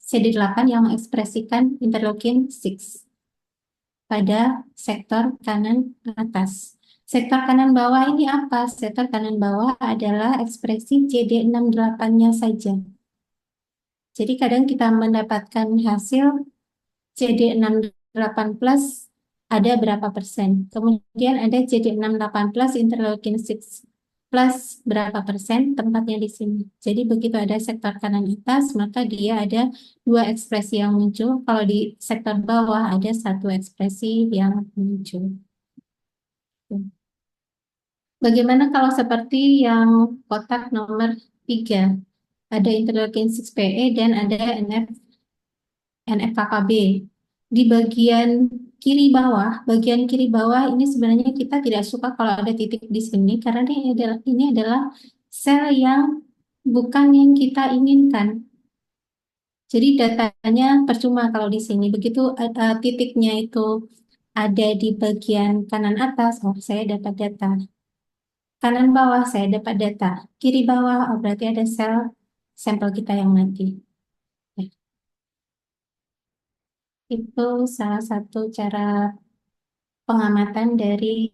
CD8 yang mengekspresikan interleukin 6 pada sektor kanan atas. Sektor kanan bawah ini apa? Sektor kanan bawah adalah ekspresi CD68-nya saja. Jadi kadang kita mendapatkan hasil CD68 plus ada berapa persen. Kemudian ada CD68 plus interleukin 6 plus berapa persen tempatnya di sini. Jadi begitu ada sektor kanan atas, maka dia ada 2 ekspresi yang muncul. Kalau di sektor bawah ada 1 ekspresi yang muncul. Bagaimana kalau seperti yang kotak nomor 3? Ada interleukin 6PE dan ada NF-KKB. Di bagian kiri bawah ini sebenarnya kita tidak suka kalau ada titik di sini karena ini adalah sel yang bukan yang kita inginkan. Jadi datanya percuma kalau di sini. Begitu titiknya itu ada di bagian kanan atas, oh saya dapat data. Kanan bawah saya dapat data. Kiri bawah, oh berarti ada sel sampel kita yang mati. Itu salah satu cara pengamatan dari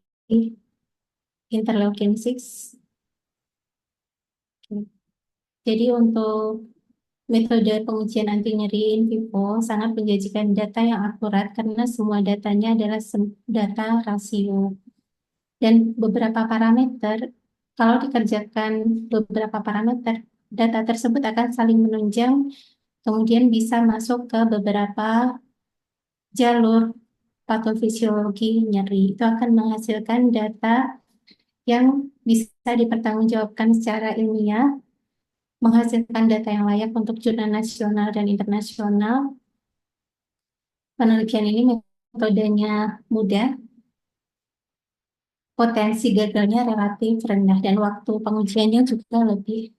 interleukin 6. Jadi untuk metode pengujian anti nyeri in vivo sangat menjanjikan data yang akurat karena semua datanya adalah data rasio. Dan beberapa parameter, kalau dikerjakan beberapa parameter, data tersebut akan saling menunjang, kemudian bisa masuk ke beberapa jalur patofisiologi nyeri. Itu akan menghasilkan data yang bisa dipertanggungjawabkan secara ilmiah, menghasilkan data yang layak untuk jurnal nasional dan internasional. Penelitian ini metodenya mudah, potensi gagalnya relatif rendah, dan waktu pengujiannya juga lebih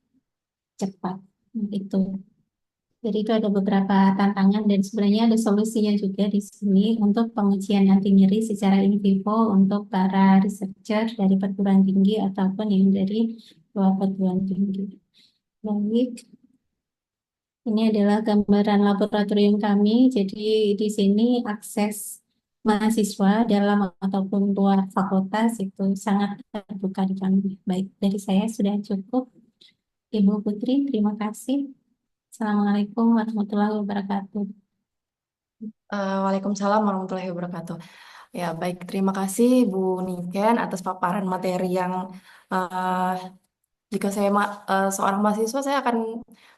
cepat. Itu. Jadi itu ada beberapa tantangan dan sebenarnya ada solusinya juga di sini untuk pengujian anti nyeri secara in vivo untuk para researcher dari perguruan tinggi ataupun yang dari luar perguruan tinggi. Baik, ini adalah gambaran laboratorium kami. Jadi di sini akses mahasiswa dalam ataupun luar fakultas itu sangat terbuka di kami. Baik, dari saya sudah cukup. Ibu Putri, terima kasih. Assalamualaikum warahmatullahi wabarakatuh. Waalaikumsalam warahmatullahi wabarakatuh. Ya, baik. Terima kasih Bu Niken atas paparan materi yang eh, jika saya seorang mahasiswa, saya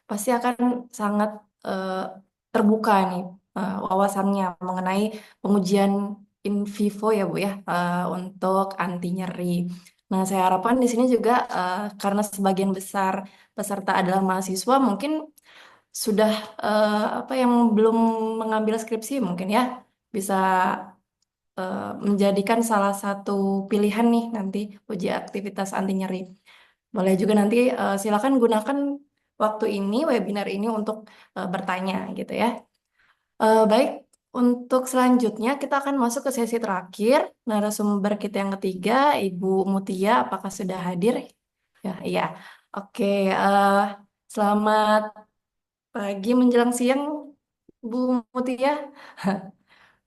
pasti akan sangat eh, terbuka nih wawasannya mengenai pengujian in vivo ya Bu ya untuk anti nyeri. Nah, saya harapkan di sini juga karena sebagian besar peserta adalah mahasiswa, mungkin sudah apa yang belum mengambil skripsi mungkin ya bisa menjadikan salah satu pilihan nih nanti uji aktivitas anti nyeri. Boleh juga nanti silakan gunakan waktu ini, webinar ini untuk bertanya gitu ya. Baik, untuk selanjutnya kita akan masuk ke sesi terakhir. Narasumber kita yang ketiga, Ibu Mutia, apakah sudah hadir? Ya, iya. Oke, selamat pagi menjelang siang, Bu Mutia.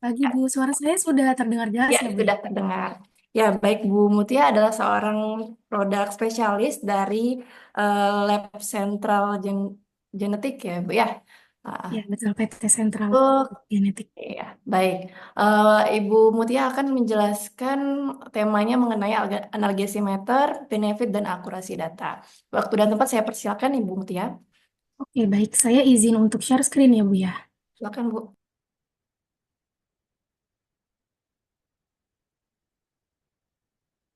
Pagi Bu, suara saya sudah terdengar jelas Ya, ya Bu? sudah terdengar. Ya, baik Bu Mutia adalah seorang produk spesialis dari Lab Sentral Genetik ya, Bu ya. Ah, Ya, betul, PT Sentral oh, Genetik. ya, baik. Ibu Mutia akan menjelaskan temanya mengenai analgesimeter, benefit dan akurasi data. Waktu dan tempat saya persilakan Ibu Mutia. Oke, baik. Saya izin untuk share screen ya Bu ya. Silakan Bu.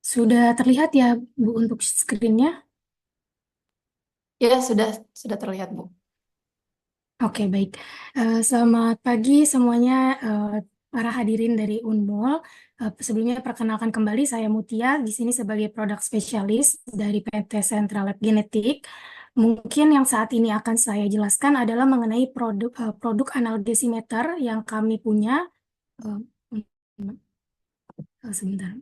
Sudah terlihat ya Bu untuk screen-nya? Ya, sudah terlihat Bu. Oke, baik. Selamat pagi semuanya, para hadirin dari Unmul. Sebelumnya perkenalkan kembali, saya Mutia, di sini sebagai produk spesialis dari PT Sentral Lab Genetik. Mungkin yang saat ini akan saya jelaskan adalah mengenai produk analgesimeter yang kami punya. Eh, Sebentar.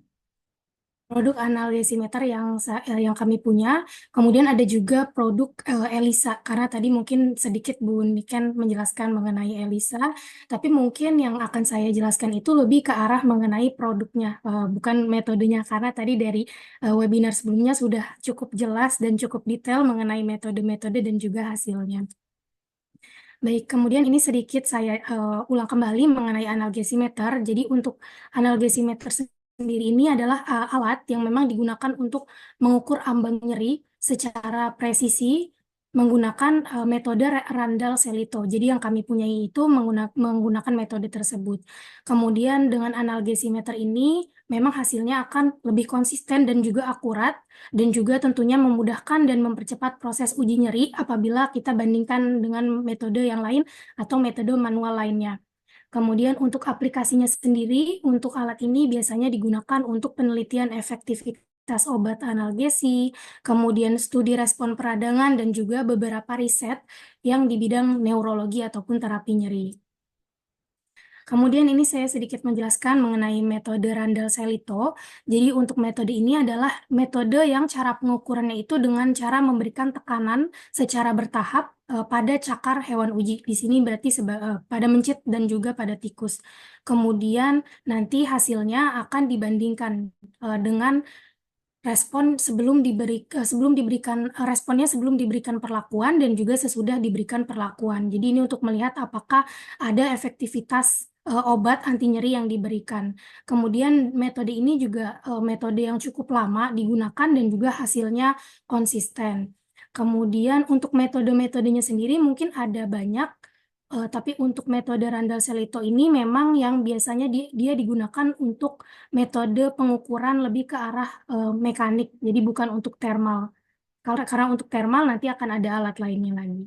Produk analgesimeter yang kami punya. Kemudian ada juga produk ELISA, karena tadi mungkin sedikit Bu Niken menjelaskan mengenai ELISA, tapi mungkin yang akan saya jelaskan itu lebih ke arah mengenai produknya, bukan metodenya, karena tadi dari webinar sebelumnya sudah cukup jelas dan cukup detail mengenai metode-metode dan juga hasilnya. Baik, kemudian ini sedikit saya ulang kembali mengenai analgesimeter. Jadi untuk analgesimeter sendiri ini adalah alat yang memang digunakan untuk mengukur ambang nyeri secara presisi menggunakan metode Randall-Selito. Jadi yang kami punya itu menggunakan metode tersebut. Kemudian dengan analgesimeter ini memang hasilnya akan lebih konsisten dan juga akurat, dan juga tentunya memudahkan dan mempercepat proses uji nyeri apabila kita bandingkan dengan metode yang lain atau metode manual lainnya. Kemudian untuk aplikasinya sendiri, untuk alat ini biasanya digunakan untuk penelitian efektivitas obat analgesi, kemudian studi respon peradangan, dan juga beberapa riset yang di bidang neurologi ataupun terapi nyeri. Kemudian ini saya sedikit menjelaskan mengenai metode Randall-Selito. Jadi untuk metode ini adalah metode yang cara pengukurannya itu dengan cara memberikan tekanan secara bertahap pada cakar hewan uji. Di sini berarti pada mencit dan juga pada tikus. Kemudian nanti hasilnya akan dibandingkan dengan respon sebelum diberikan responnya sebelum diberikan perlakuan dan juga sesudah diberikan perlakuan. Jadi ini untuk melihat apakah ada efektivitas obat anti nyeri yang diberikan. Kemudian metode ini juga metode yang cukup lama digunakan dan juga hasilnya konsisten. Kemudian untuk metode-metodenya sendiri mungkin ada banyak, tapi untuk metode Randall Selito ini memang yang biasanya dia digunakan untuk metode pengukuran lebih ke arah mekanik, jadi bukan untuk thermal. Karena untuk thermal nanti akan ada alat lainnya lagi.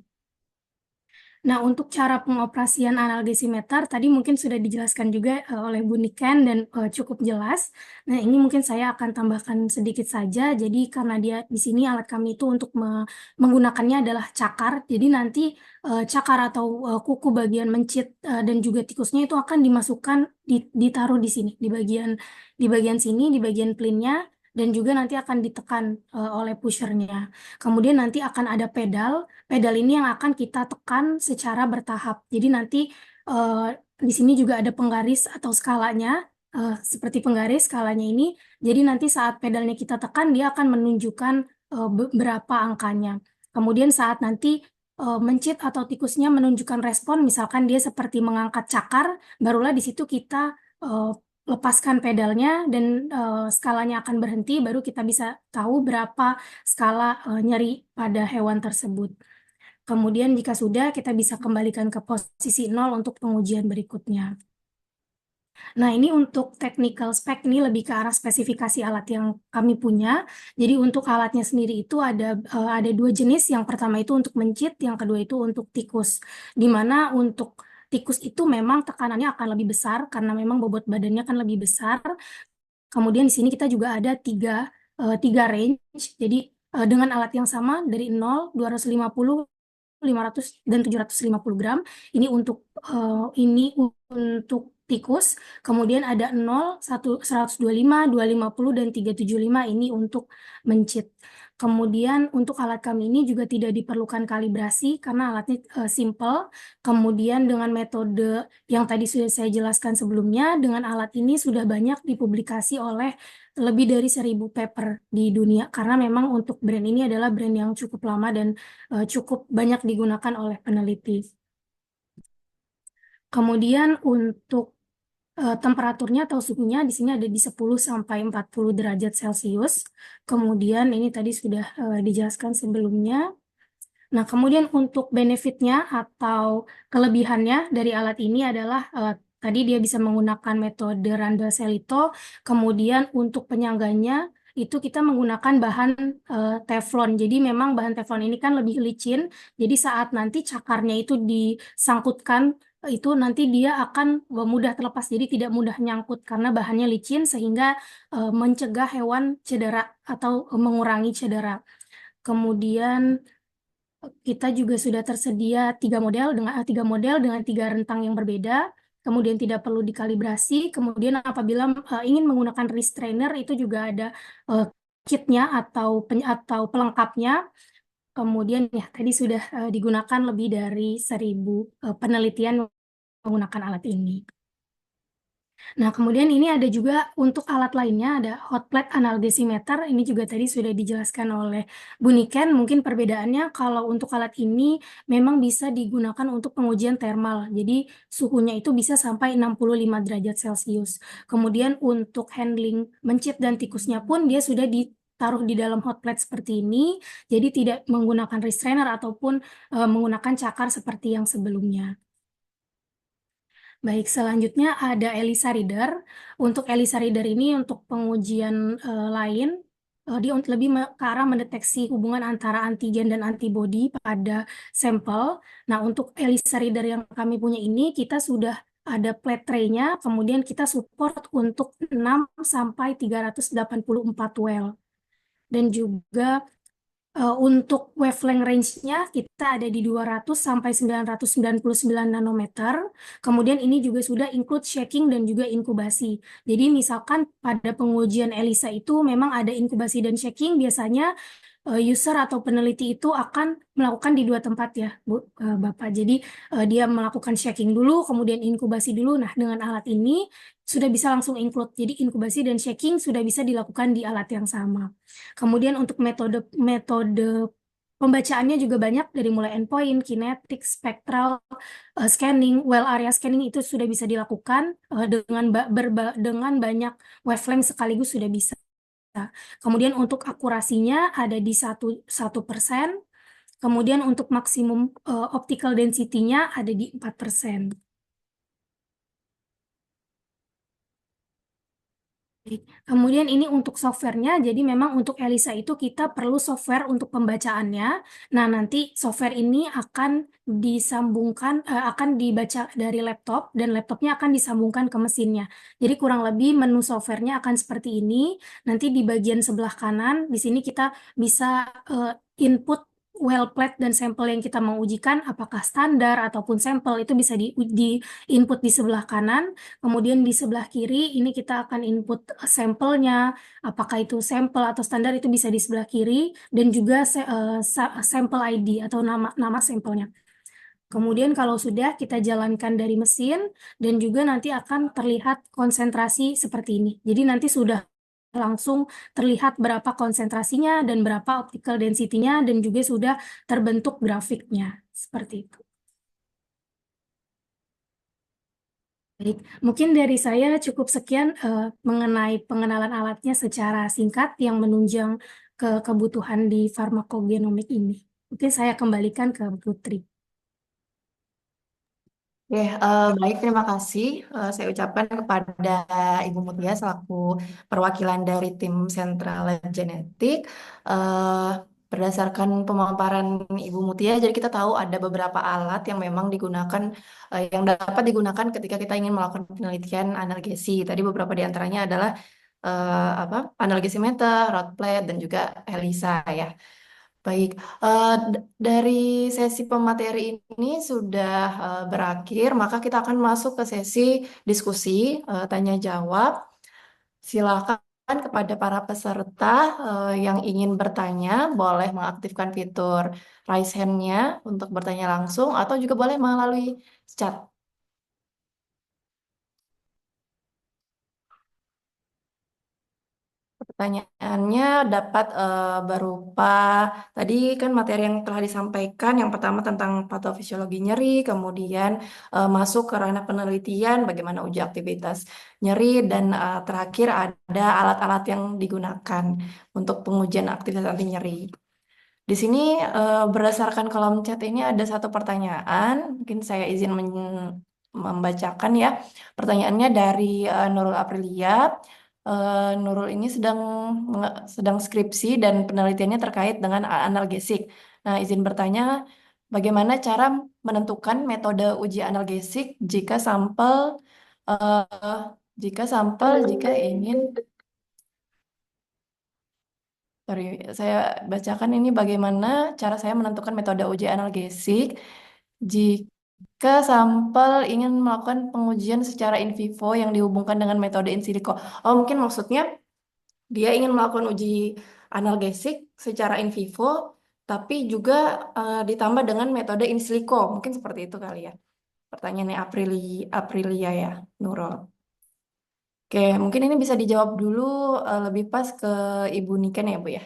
Nah, untuk cara pengoperasian analgesimeter tadi mungkin sudah dijelaskan juga oleh Bu Niken dan cukup jelas. Nah, ini mungkin saya akan tambahkan sedikit saja. Jadi karena dia di sini alat kami itu untuk menggunakannya adalah cakar. Jadi nanti cakar atau kuku bagian mencit dan juga tikusnya itu akan dimasukkan ditaruh di sini di bagian sini di bagian plinnya dan juga nanti akan ditekan oleh pushernya. Kemudian nanti akan ada pedal. Pedal ini yang akan kita tekan secara bertahap. Jadi nanti di sini juga ada penggaris atau skalanya, seperti penggaris skalanya ini. Jadi nanti saat pedalnya kita tekan, dia akan menunjukkan berapa angkanya. Kemudian saat nanti mencit atau tikusnya menunjukkan respon, misalkan dia seperti mengangkat cakar, barulah di situ kita lepaskan pedalnya dan skalanya akan berhenti, baru kita bisa tahu berapa skala nyeri pada hewan tersebut. Kemudian jika sudah, kita bisa kembalikan ke posisi 0 untuk pengujian berikutnya. Nah, ini untuk technical spec ini lebih ke arah spesifikasi alat yang kami punya. Jadi untuk alatnya sendiri itu ada dua jenis. Yang pertama itu untuk mencit, yang kedua itu untuk tikus. Di mana untuk tikus itu memang tekanannya akan lebih besar karena memang bobot badannya akan lebih besar. Kemudian di sini kita juga ada tiga range. Jadi dengan alat yang sama dari 0, 250, 500 dan 750 gram. Ini untuk tikus. Kemudian ada 0, 125, 250 dan 375 ini untuk mencit. Kemudian untuk alat kami ini juga tidak diperlukan kalibrasi karena alatnya simple. Kemudian dengan metode yang tadi sudah saya jelaskan sebelumnya, dengan alat ini sudah banyak dipublikasi oleh lebih dari 1000 paper di dunia karena memang untuk brand ini adalah brand yang cukup lama dan cukup banyak digunakan oleh peneliti. Kemudian untuk temperaturnya atau suhunya di sini ada di 10 sampai 40 derajat Celcius. Kemudian ini tadi sudah dijelaskan sebelumnya. Nah, kemudian untuk benefitnya atau kelebihannya dari alat ini adalah tadi dia bisa menggunakan metode Randall Selito. Kemudian untuk penyangganya itu kita menggunakan bahan teflon. Jadi memang bahan teflon ini kan lebih licin. Jadi saat nanti cakarnya itu disangkutkan itu nanti dia akan mudah terlepas. Jadi tidak mudah nyangkut karena bahannya licin sehingga mencegah hewan cedera atau mengurangi cedera. Kemudian kita juga sudah tersedia 3 model dengan 3 rentang yang berbeda. Kemudian tidak perlu dikalibrasi. Kemudian apabila ingin menggunakan restrainer itu juga ada kitnya atau pelengkapnya. Kemudian ya tadi sudah digunakan lebih dari 1000 penelitian menggunakan alat ini. Nah, kemudian ini ada juga untuk alat lainnya, ada hot plate analgesimeter. Ini juga tadi sudah dijelaskan oleh Bu Niken. Mungkin perbedaannya kalau untuk alat ini memang bisa digunakan untuk pengujian thermal. Jadi suhunya itu bisa sampai 65 derajat Celcius. Kemudian untuk handling mencit dan tikusnya pun dia sudah ditaruh di dalam hot plate seperti ini. Jadi tidak menggunakan restrainer ataupun menggunakan cakar seperti yang sebelumnya. Baik, selanjutnya ada ELISA Reader. Untuk ELISA Reader ini untuk pengujian lain, dia lebih ke arah mendeteksi hubungan antara antigen dan antibodi pada sampel. Nah, untuk ELISA Reader yang kami punya ini, kita sudah ada plate tray-nya, kemudian kita support untuk 6 sampai 384 well. Dan juga untuk wavelength range-nya kita ada di 200 sampai 999 nanometer. Kemudian ini juga sudah include shaking dan juga inkubasi. Jadi misalkan pada pengujian ELISA itu memang ada inkubasi dan shaking, biasanya user atau peneliti itu akan melakukan di dua tempat ya, Bapak. Jadi dia melakukan checking dulu, kemudian inkubasi dulu. Nah, dengan alat ini sudah bisa langsung include. Jadi inkubasi dan checking sudah bisa dilakukan di alat yang sama. Kemudian untuk metode pembacaannya juga banyak dari mulai endpoint, kinetic, spectral, scanning, well area scanning itu sudah bisa dilakukan dengan banyak wavelength sekaligus sudah bisa. Kemudian untuk akurasinya ada di 1%, kemudian untuk maksimum optical density-nya ada di 4%. Kemudian ini untuk softwarenya, jadi memang untuk ELISA itu kita perlu software untuk pembacaannya. Nah, nanti software ini akan akan dibaca dari laptop, dan laptopnya akan disambungkan ke mesinnya. Jadi kurang lebih menu softwarenya akan seperti ini. Nanti di bagian sebelah kanan, di sini kita bisa input well plate dan sampel yang kita mau ujikan, apakah standar ataupun sampel, itu bisa di input di sebelah kanan. Kemudian di sebelah kiri ini kita akan input sampelnya, apakah itu sampel atau standar itu bisa di sebelah kiri, dan juga sampel ID atau nama sampelnya. Kemudian kalau sudah kita jalankan dari mesin, dan juga nanti akan terlihat konsentrasi seperti ini. Jadi nanti sudah langsung terlihat berapa konsentrasinya dan berapa optical density-nya, dan juga sudah terbentuk grafiknya seperti itu. Baik, mungkin dari saya cukup sekian mengenai pengenalan alatnya secara singkat yang menunjang ke kebutuhan di farmakogenomik ini. Mungkin saya kembalikan ke Putri. Oke, baik, terima kasih. Saya ucapkan kepada Ibu Mutia selaku perwakilan dari tim sentral genetik. Eh, Berdasarkan pemaparan Ibu Mutia, jadi kita tahu ada beberapa alat yang memang digunakan, yang dapat digunakan ketika kita ingin melakukan penelitian analgesi. Tadi beberapa di antaranya adalah analgesimeter, rod plate, dan juga ELISA ya. Baik, dari sesi pemateri ini sudah berakhir, maka kita akan masuk ke sesi diskusi, tanya jawab. Silakan kepada para peserta yang ingin bertanya, boleh mengaktifkan fitur raise hand-nya untuk bertanya langsung, atau juga boleh melalui chat. Pertanyaannya dapat berupa tadi kan materi yang telah disampaikan. Yang pertama tentang patofisiologi nyeri, kemudian masuk ke ranah penelitian, bagaimana uji aktivitas nyeri, dan terakhir ada alat-alat yang digunakan untuk pengujian aktivitas anti nyeri. Di sini berdasarkan kolom chat ini ada satu pertanyaan, mungkin saya izin membacakan ya. Pertanyaannya dari Nurul Aprilia. Nurul ini sedang skripsi dan penelitiannya terkait dengan analgesik. Nah, izin bertanya, bagaimana cara menentukan metode uji analgesik eh, jika ingin. Sorry, saya bacakan ini bagaimana cara saya menentukan metode uji analgesik jika sampel ingin melakukan pengujian secara in vivo yang dihubungkan dengan metode in silico. Oh, mungkin maksudnya dia ingin melakukan uji analgesik secara in vivo, tapi juga ditambah dengan metode in silico. Mungkin seperti itu kali ya. Pertanyaannya Aprilia ya, Nurul. Oke, mungkin ini bisa dijawab dulu lebih pas ke Ibu Niken ya, Bu ya.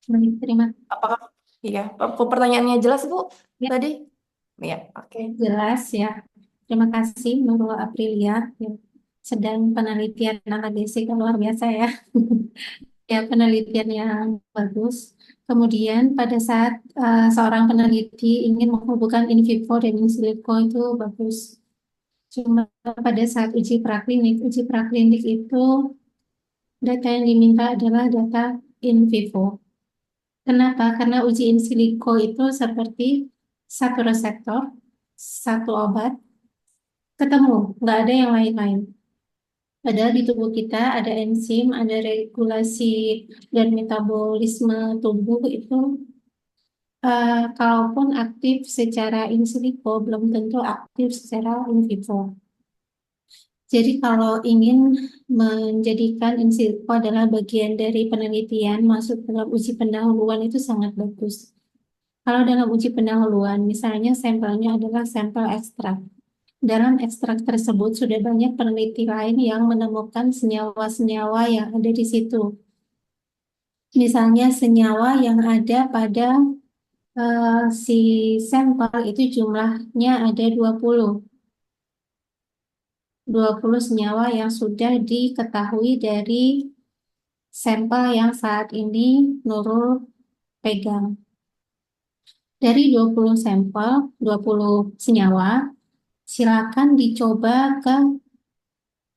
Baik, terima Apakah iya? Pertanyaannya jelas, Bu? Ya. Tadi? Iya, oke. Jelas ya. Terima kasih Nurul Aprilia yang sedang penelitian analisis yang luar biasa ya. Ya, penelitian yang bagus. Kemudian pada saat seorang peneliti ingin menghubungkan in vivo dan in silico itu bagus. Cuma pada saat uji praklinik itu data yang diminta adalah data in vivo. Kenapa? Karena uji in silico itu seperti satu reseptor, satu obat, ketemu, nggak ada yang lain-lain. Padahal di tubuh kita ada enzim, ada regulasi dan metabolisme tubuh itu, kalaupun aktif secara in silico, belum tentu aktif secara in vivo. Jadi kalau ingin menjadikan in silico adalah bagian dari penelitian masuk dalam uji pendahuluan itu sangat bagus. Kalau dalam uji pendahuluan, misalnya sampelnya adalah sampel ekstrak. Dalam ekstrak tersebut sudah banyak peneliti lain yang menemukan senyawa-senyawa yang ada di situ. Misalnya senyawa yang ada pada si sampel itu jumlahnya ada 20 senyawa yang sudah diketahui dari sampel yang saat ini Nurul pegang. Dari 20 sampel, 20 senyawa, silakan dicoba ke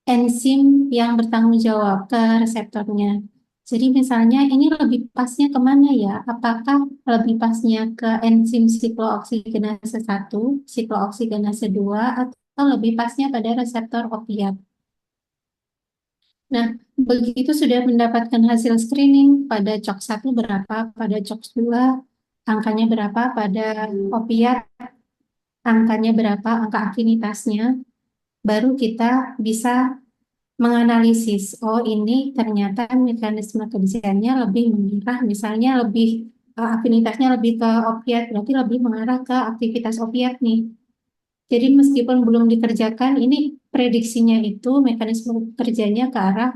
enzim yang bertanggung jawab ke reseptornya. Jadi misalnya ini lebih pasnya kemana ya? Apakah lebih pasnya ke enzim siklooksigenase 1, siklooksigenase 2, atau lebih pasnya pada reseptor opiat? Nah, begitu sudah mendapatkan hasil screening pada COX-1 berapa, pada COX-2 angkanya berapa, pada opiat angkanya berapa, angka afinitasnya, baru kita bisa menganalisis, oh ini ternyata mekanisme kerjanya lebih mengarah, misalnya lebih afinitasnya lebih ke opiat, berarti lebih mengarah ke aktivitas opiat nih. Jadi meskipun belum dikerjakan, ini prediksinya itu mekanisme kerjanya ke arah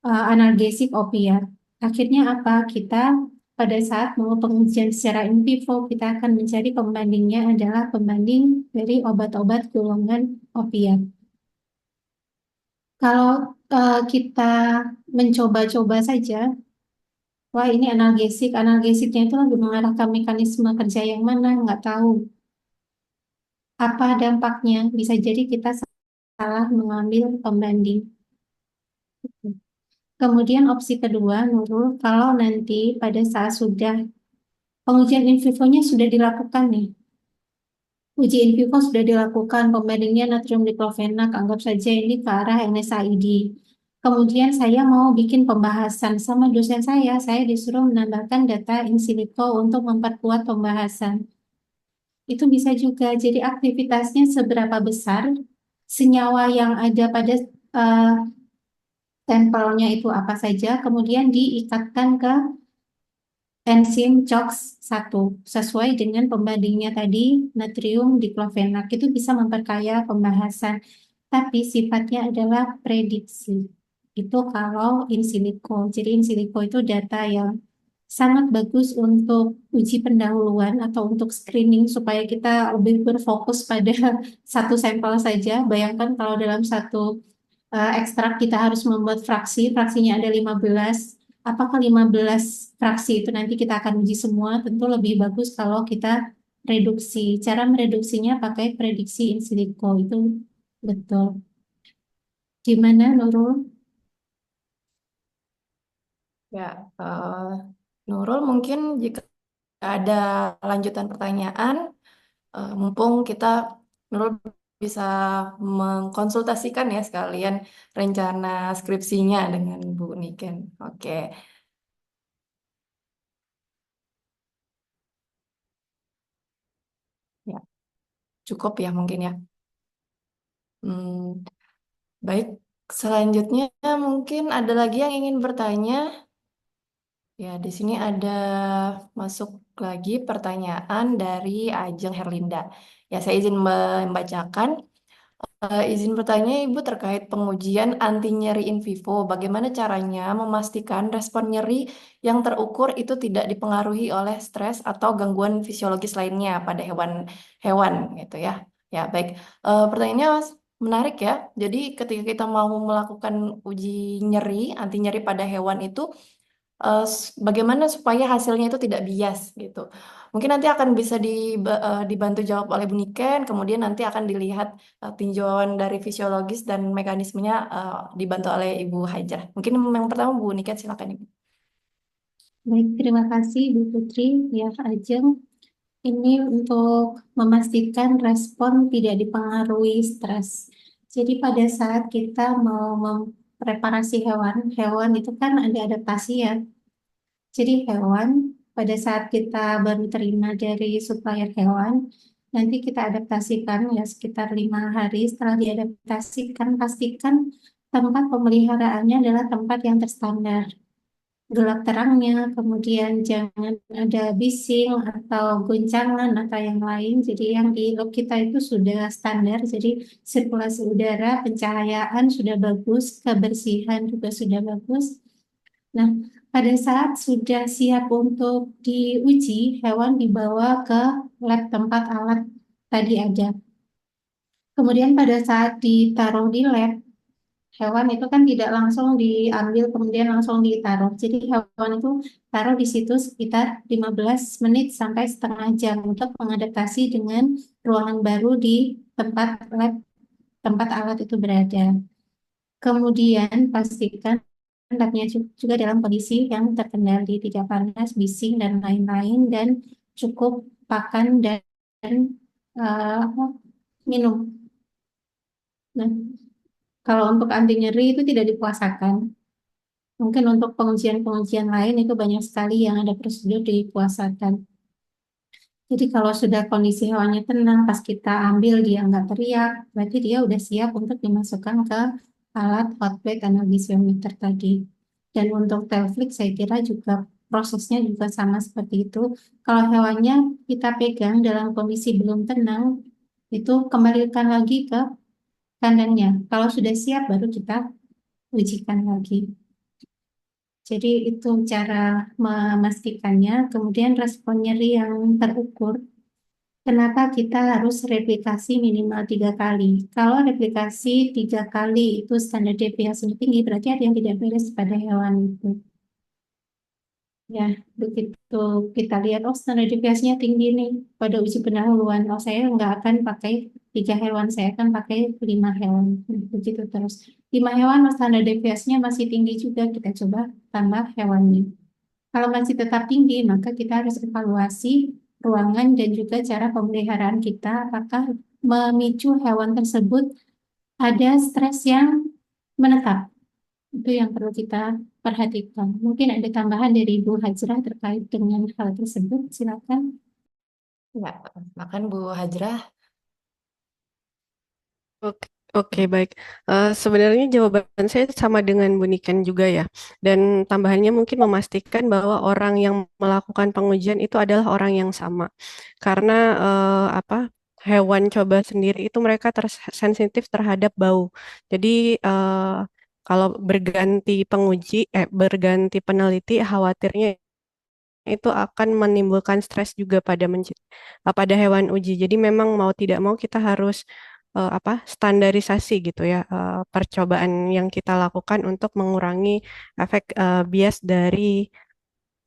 analgesik opiat. Akhirnya apa? Kita pada saat mau pengujian secara in vivo, kita akan mencari pembandingnya adalah pembanding dari obat-obat golongan opiat. Kalau kita mencoba-coba saja, wah ini analgesik, analgesiknya itu lebih mengarah ke mekanisme kerja yang mana, nggak tahu. Apa dampaknya? Bisa jadi kita salah mengambil pembanding. Kemudian opsi kedua, Nurul, kalau nanti pada saat sudah pengujian in vivo-nya sudah dilakukan nih, uji in vivo sudah dilakukan, pembandingnya natrium diklofenak, anggap saja ini ke arah NSAID. Kemudian saya mau bikin pembahasan sama dosen saya disuruh menambahkan data in silico untuk memperkuat pembahasan. Itu bisa juga, jadi aktivitasnya seberapa besar, senyawa yang ada pada eh, sampelnya itu apa saja, kemudian diikatkan ke enzim COX-1 sesuai dengan pembandingnya tadi natrium diklofenak itu bisa memperkaya pembahasan, tapi sifatnya adalah prediksi. Itu kalau in silico. Jadi in silico itu data yang sangat bagus untuk uji pendahuluan atau untuk screening supaya kita lebih berfokus pada satu sampel saja. Bayangkan kalau dalam satu ekstrak kita harus membuat fraksi, fraksinya ada 15. Apakah 15 fraksi itu nanti kita akan uji semua? Tentu lebih bagus kalau kita reduksi. Cara mereduksinya pakai prediksi in silico itu betul. Gimana Nurul? Ya, Nurul mungkin jika ada lanjutan pertanyaan, mumpung kita Nurul bisa mengkonsultasikan ya sekalian rencana skripsinya dengan Bu Niken. Oke, ya cukup ya mungkin ya. Hmm, baik, selanjutnya mungkin ada lagi yang ingin bertanya. Ya, di sini ada masuk lagi pertanyaan dari Ajeng Herlinda. Ya, saya izin membacakan. Izin bertanya Ibu terkait pengujian anti nyeri in vivo. Bagaimana caranya memastikan respon nyeri yang terukur itu tidak dipengaruhi oleh stres atau gangguan fisiologis lainnya pada hewan-hewan gitu ya. Ya, baik. Pertanyaannya menarik ya. Jadi ketika kita mau melakukan uji nyeri, anti nyeri pada hewan itu bagaimana supaya hasilnya itu tidak bias gitu. Mungkin nanti akan bisa dibantu jawab oleh Bu Niken, kemudian nanti akan dilihat tinjauan dari fisiologis dan mekanismenya dibantu oleh Ibu Hajah. Mungkin yang pertama Bu Niken silakan Ibu. Baik, terima kasih Bu Putri, ya Ajeng. Ini untuk memastikan respon tidak dipengaruhi stres. Jadi pada saat kita mau mempreparasi hewan, hewan itu kan ada adaptasi ya. Jadi hewan pada saat kita baru terima dari supplier hewan, nanti kita adaptasikan ya sekitar 5 hari. Setelah diadaptasikan, pastikan tempat pemeliharaannya adalah tempat yang terstandar. Gelap terangnya, kemudian jangan ada bising atau goncangan atau yang lain. Jadi yang di lab kita itu sudah standar, jadi sirkulasi udara, pencahayaan sudah bagus, kebersihan juga sudah bagus. Nah, pada saat sudah siap untuk diuji, hewan dibawa ke lab tempat alat tadi ada. Kemudian pada saat ditaruh di lab, hewan itu kan tidak langsung diambil kemudian langsung ditaruh. Jadi hewan itu taruh di situ sekitar 15 menit sampai setengah jam untuk mengadaptasi dengan ruangan baru di tempat lab, tempat alat itu berada. Kemudian pastikan labnya juga dalam kondisi yang terkendali, tidak panas, bising, dan lain-lain, dan cukup pakan dan minum. Nah, kalau untuk anti nyeri itu tidak dipuasakan. Mungkin untuk pengujian-pengujian lain itu banyak sekali yang ada prosedur dipuasakan. Jadi kalau sudah kondisi hewannya tenang, pas kita ambil dia nggak teriak, berarti dia udah siap untuk dimasukkan ke alat hot plate analgesiometer tadi. Dan untuk telflix saya kira juga prosesnya juga sama seperti itu. Kalau hewannya kita pegang dalam kondisi belum tenang, itu kembalikan lagi ke kandangnya. Kalau sudah siap baru kita ujikan lagi. Jadi itu cara memastikannya. Kemudian respon nyeri yang terukur. Kenapa kita harus replikasi minimal 3 kali? Kalau replikasi 3 kali itu standar deviasinya tinggi, berarti ada yang tidak beres pada hewan itu. Ya, begitu kita lihat, oh standar deviasinya tinggi nih pada uji pendahuluan. Oh saya nggak akan pakai 3 hewan, saya akan pakai 5 hewan. Begitu terus. 5 hewan standar deviasinya masih tinggi juga, kita coba tambah hewannya. Kalau masih tetap tinggi, maka kita harus evaluasi ruangan dan juga cara pemeliharaan kita, apakah memicu hewan tersebut ada stres yang menetap. Itu yang perlu kita perhatikan. Mungkin ada tambahan dari Ibu Hajrah terkait dengan hal tersebut. Silakan. Ya, silakan Bu Hajrah. Oke, oke, baik. Sebenarnya jawaban saya sama dengan Bu Niken juga ya. Dan tambahannya mungkin memastikan bahwa orang yang melakukan pengujian itu adalah orang yang sama. Karena apa? Hewan coba sendiri itu mereka sensitif terhadap bau. Jadi kalau berganti peneliti, khawatirnya itu akan menimbulkan stres juga pada hewan uji. Jadi memang mau tidak mau kita harus standarisasi gitu ya, percobaan yang kita lakukan untuk mengurangi efek bias dari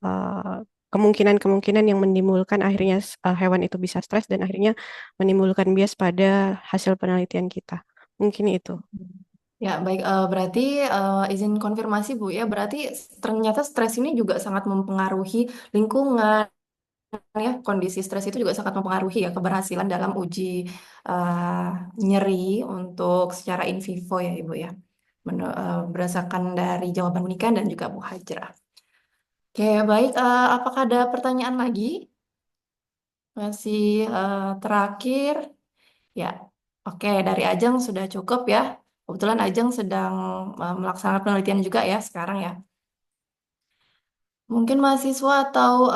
eh, kemungkinan-kemungkinan yang menimbulkan akhirnya hewan itu bisa stres dan akhirnya menimbulkan bias pada hasil penelitian kita. Mungkin itu. Ya, baik. Berarti izin konfirmasi Bu ya, berarti ternyata stres ini juga sangat mempengaruhi lingkungan ya. Kondisi stres itu juga sangat mempengaruhi ya keberhasilan dalam uji eh, nyeri untuk secara in vivo ya Ibu ya. Berdasarkan dari jawaban Unikan dan juga Bu Hajrah. Oke, baik. Apakah ada pertanyaan lagi? Masih terakhir. Ya, oke. Dari Ajeng sudah cukup ya. Kebetulan Ajeng sedang melaksanakan penelitian juga ya sekarang ya. Mungkin mahasiswa atau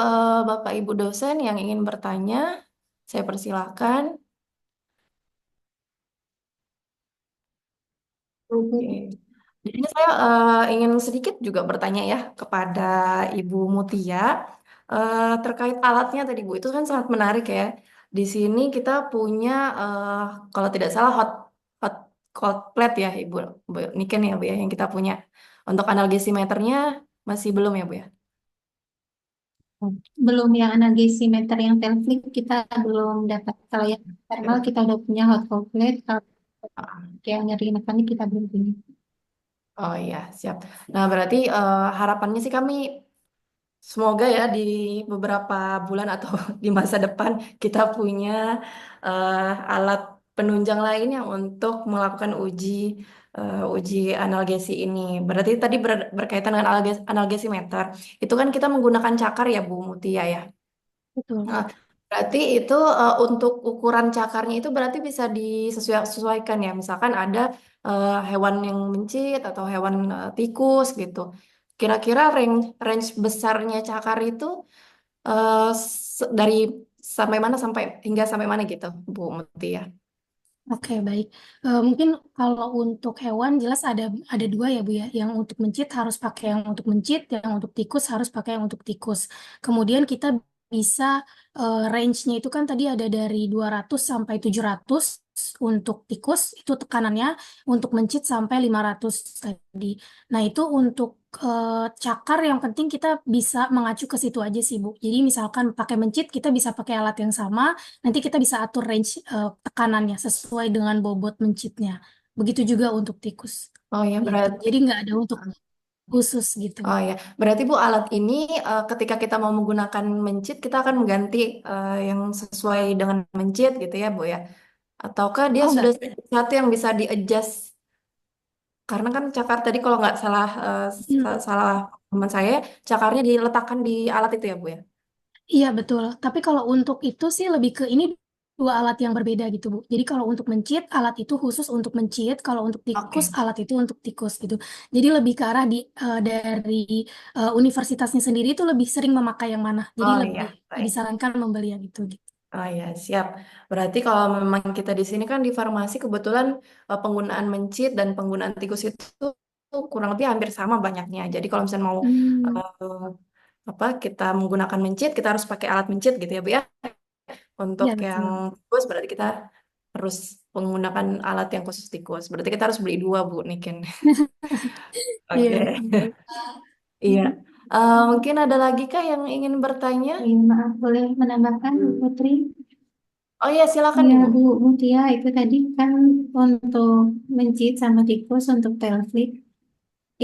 Bapak Ibu dosen yang ingin bertanya, saya persilahkan. Oke. Jadinya saya ingin sedikit juga bertanya ya kepada Ibu Mutia terkait alatnya tadi Bu. Itu kan sangat menarik ya. Di sini kita punya kalau tidak salah hot hot cold plate ya Ibu, Bu Niken ya Bu ya yang kita punya. Untuk analgesimeternya masih belum ya Bu ya? Belum yang analgesimeter yang telflix kita belum dapat. Kalau yang thermal kita udah punya hot cold plate. Kalau yang nyeri mekanik kita belum punya. Oh iya, siap. Nah, berarti harapannya sih kami semoga ya di beberapa bulan atau di masa depan kita punya alat penunjang lainnya untuk melakukan uji analgesi ini. Berarti tadi berkaitan dengan analgesimeter. Itu kan kita menggunakan cakar ya Bu Mutia ya. Betul. Nah, Berarti itu untuk ukuran cakarnya itu berarti bisa disesuaikan ya. Misalkan ada hewan yang mencit atau hewan tikus gitu. Kira-kira range range besarnya cakar itu dari sampai mana sampai hingga sampai mana gitu, Bu Mutia? Oke, baik. Mungkin kalau untuk hewan jelas ada dua ya Bu ya. Yang untuk mencit harus pakai yang untuk mencit, yang untuk tikus harus pakai yang untuk tikus. Kemudian kita bisa range-nya itu kan tadi ada dari 200 sampai 700 untuk tikus itu tekanannya, untuk mencit sampai 500 tadi. Nah, itu untuk cakar yang penting kita bisa mengacu ke situ aja sih Bu. Jadi misalkan pakai mencit kita bisa pakai alat yang sama. Nanti kita bisa atur range tekanannya sesuai dengan bobot mencitnya. Begitu juga untuk tikus Oh ya, gitu. berarti Jadi nggak ada untuk khusus gitu. oh ya, berarti Bu alat ini ketika kita mau menggunakan mencit kita akan mengganti yang sesuai dengan mencit gitu ya Bu ya. Ataukah dia Oh sudah nggak, satu yang bisa di-adjust? Karena kan cakar tadi kalau nggak salah Hmm, salah teman saya, cakarnya diletakkan di alat itu ya Bu ya. iya betul. Tapi kalau untuk itu sih lebih ke ini dua alat yang berbeda gitu Bu. Jadi kalau untuk mencit alat itu khusus untuk mencit, kalau untuk tikus Oke. alat itu untuk tikus gitu. Jadi lebih ke arah dari universitasnya sendiri itu lebih sering memakai yang mana. Jadi Oh lebih iya, baik. disarankan membeli yang itu gitu. Oh ya, siap. Berarti kalau memang kita di sini kan di farmasi kebetulan penggunaan mencit dan penggunaan tikus itu kurang lebih hampir sama banyaknya. Jadi kalau misalnya mau Hmm, eh, apa kita menggunakan mencit, kita harus pakai alat mencit gitu ya, Bu ya. Untuk ya yang betul. tikus berarti kita harus menggunakan alat yang khusus tikus. Berarti kita harus beli dua, Bu, Niken. Iya Oke. betul. Iya. Mungkin ada lagi kah yang ingin bertanya? Iya, maaf, boleh menambahkan Bu Putri? Oh iya, silakan Ya, Ibu. Bu Mutia, itu tadi kan untuk mencit sama tikus untuk tail flip,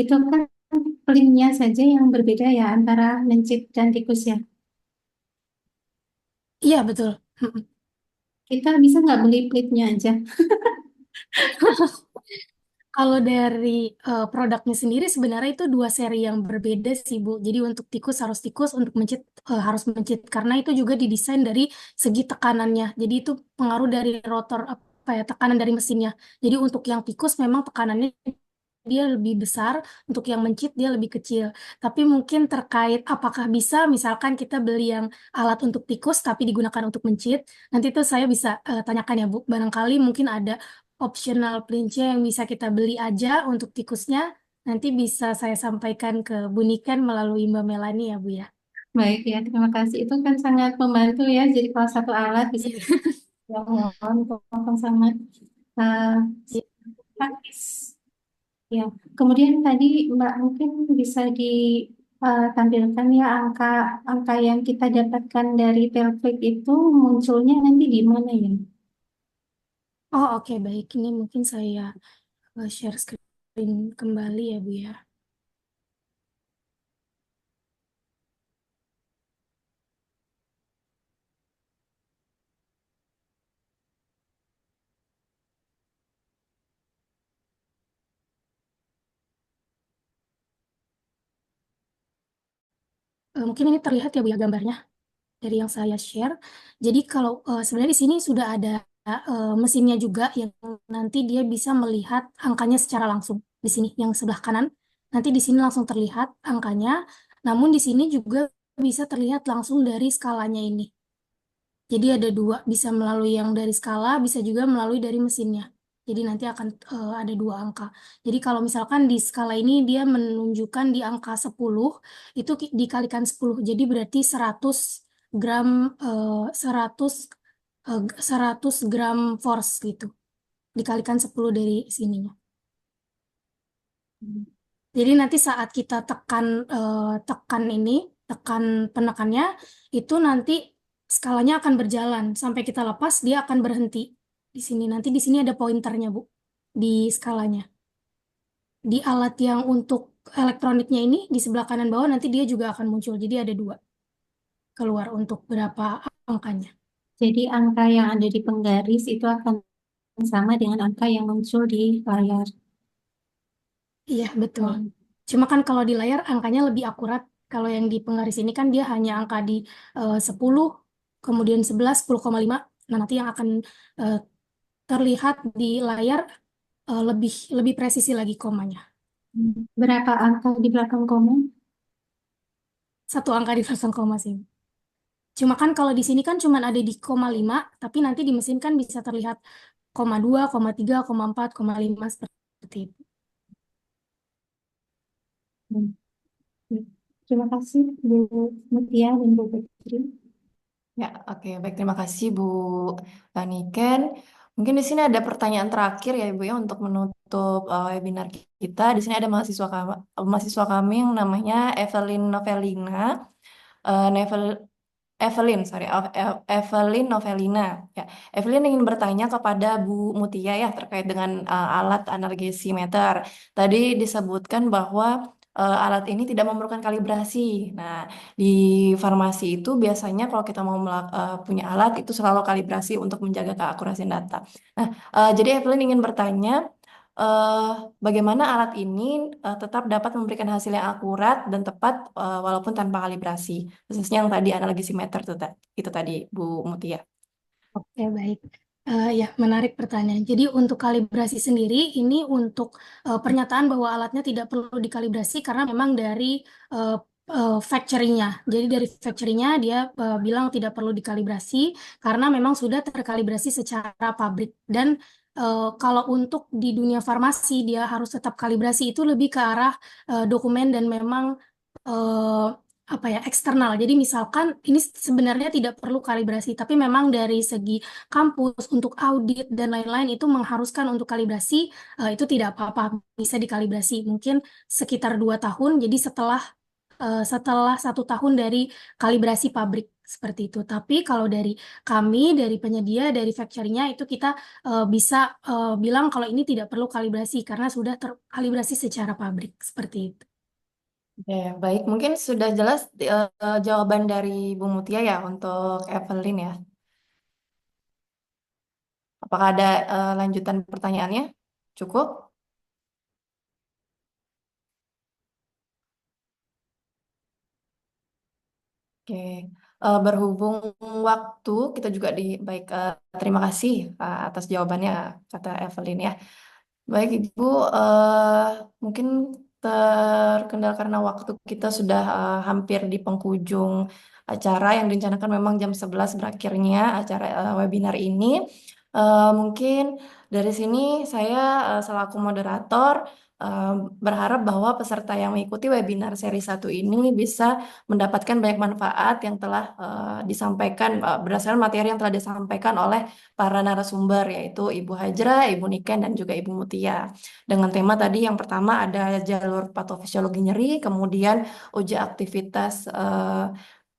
itu kan pelinnya saja yang berbeda ya antara mencit dan tikus ya. Iya betul. Kita bisa nggak beli plitnya aja? Kalau dari produknya sendiri sebenarnya itu dua seri yang berbeda sih Bu. Jadi untuk tikus, untuk mencit harus mencit karena itu juga didesain dari segi tekanannya. Jadi itu pengaruh dari rotor apa ya tekanan dari mesinnya. Jadi untuk yang tikus memang tekanannya dia lebih besar, untuk yang mencit dia lebih kecil. Tapi mungkin terkait apakah bisa misalkan kita beli yang alat untuk tikus tapi digunakan untuk mencit, nanti itu saya bisa tanyakan ya Bu. Barangkali mungkin ada optional plince yang bisa kita beli aja untuk tikusnya. Nanti bisa saya sampaikan ke Bu Niken melalui Mbak Melani ya Bu ya. Baik ya, terima kasih. Itu kan sangat membantu ya. Jadi kalau satu alat bisa Iya. yang mohon sangat eh, Iya. praktis. Ya, kemudian tadi Mbak mungkin bisa ditampilkan ya angka angka yang kita dapatkan dari Telflix itu munculnya nanti di mana ya? Oh oke baik, ini mungkin saya share screen kembali ya Bu ya. Mungkin ini terlihat ya Bu ya gambarnya dari yang saya share. Jadi kalau sebenarnya di sini sudah ada mesinnya juga yang nanti dia bisa melihat angkanya secara langsung. Di sini yang sebelah kanan, nanti di sini langsung terlihat angkanya. Namun di sini juga bisa terlihat langsung dari skalanya ini. Jadi ada dua, bisa melalui yang dari skala, bisa juga melalui dari mesinnya. Jadi nanti akan ada dua angka. Jadi kalau misalkan di skala ini dia menunjukkan di angka 10, itu dikalikan 10. Jadi berarti 100 gram 100 100 gram force gitu. Dikalikan 10 dari sininya. Jadi nanti saat kita tekan ini, tekan penekannya, itu nanti skalanya akan berjalan sampai kita lepas dia akan berhenti di sini. Nanti di sini ada pointernya Bu di skalanya. Di alat yang untuk elektroniknya ini di sebelah kanan bawah nanti dia juga akan muncul. Jadi ada dua keluar untuk berapa angkanya. Jadi angka yang ada di penggaris itu akan sama dengan angka yang muncul di layar. Iya betul. Hmm. Cuma kan kalau di layar angkanya lebih akurat. Kalau yang di penggaris ini kan dia hanya angka di 10. kemudian 11, 10,5. Nah, nanti yang akan terlihat di layar lebih presisi lagi komanya. Berapa angka di belakang koma? Satu angka di belakang koma sih. Cuma kan kalau di sini kan cuma ada di koma 5, tapi nanti di mesin kan bisa terlihat koma 2, koma 3, koma 4, koma 5 seperti itu. Hmm. Terima kasih Bu Mutia dan Bu Putri. Ya, oke, baik. Terima kasih Bu Niken. Mungkin di sini ada pertanyaan terakhir ya Ibu ya untuk menutup webinar kita. Di sini ada mahasiswa kami yang namanya Evelyn Novelina. Evelyn, sorry, Evelyn Novelina. Ya, Evelyn ingin bertanya kepada Bu Mutia ya terkait dengan alat analgesimeter. Tadi disebutkan bahwa alat ini tidak memerlukan kalibrasi. Nah, di farmasi itu biasanya kalau kita mau punya alat itu selalu kalibrasi untuk menjaga keakurasian data. Nah, jadi Evelyn ingin bertanya, eh, bagaimana alat ini tetap dapat memberikan hasil yang akurat dan tepat walaupun tanpa kalibrasi, khususnya yang tadi analgesimeter itu tadi Bu Mutia. Oke, baik. Ya, menarik pertanyaan. Jadi untuk kalibrasi sendiri, ini untuk pernyataan bahwa alatnya tidak perlu dikalibrasi karena memang dari factory-nya. Jadi dari factory-nya dia bilang tidak perlu dikalibrasi karena memang sudah terkalibrasi secara pabrik. Dan kalau untuk di dunia farmasi, dia harus tetap kalibrasi itu lebih ke arah dokumen dan memang eh, apa ya, eksternal. Jadi misalkan ini sebenarnya tidak perlu kalibrasi, tapi memang dari segi kampus untuk audit dan lain-lain itu mengharuskan untuk kalibrasi, itu tidak apa-apa, bisa dikalibrasi mungkin sekitar 2 tahun. Jadi setelah 1 tahun dari kalibrasi pabrik seperti itu. Tapi kalau dari kami, dari penyedia, dari factory-nya itu kita bisa bilang kalau ini tidak perlu kalibrasi karena sudah terkalibrasi secara pabrik seperti itu. Ya, baik. Mungkin sudah jelas jawaban dari Bu Mutia ya untuk Evelyn ya. Apakah ada lanjutan pertanyaannya? Cukup? Oke, berhubung waktu kita juga baik, terima kasih atas jawabannya kata Evelyn ya. Baik Ibu, mungkin terkendala karena waktu kita sudah hampir di penghujung acara yang direncanakan memang jam 11 berakhirnya acara webinar ini. Mungkin dari sini saya selaku moderator eh, berharap bahwa peserta yang mengikuti webinar seri 1 ini bisa mendapatkan banyak manfaat yang telah disampaikan berdasarkan materi yang telah disampaikan oleh para narasumber yaitu Ibu Hajra, Ibu Niken, dan juga Ibu Mutia. Dengan tema tadi yang pertama ada jalur patofisiologi nyeri, kemudian uji aktivitas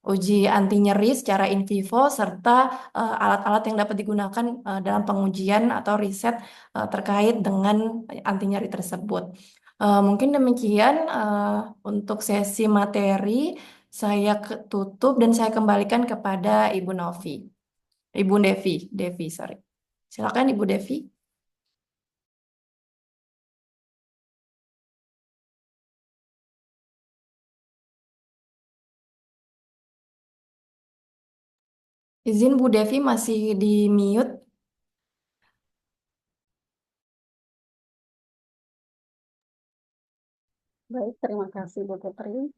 uji anti nyeri secara in vivo, serta alat-alat yang dapat digunakan dalam pengujian atau riset terkait dengan anti nyeri tersebut. Mungkin demikian untuk sesi materi, saya tutup dan saya kembalikan kepada Ibu Novi. Ibu Devi, sorry. Silakan Ibu Devi. Izin Bu Devi masih di mute. Baik, terima kasih Bu Putri.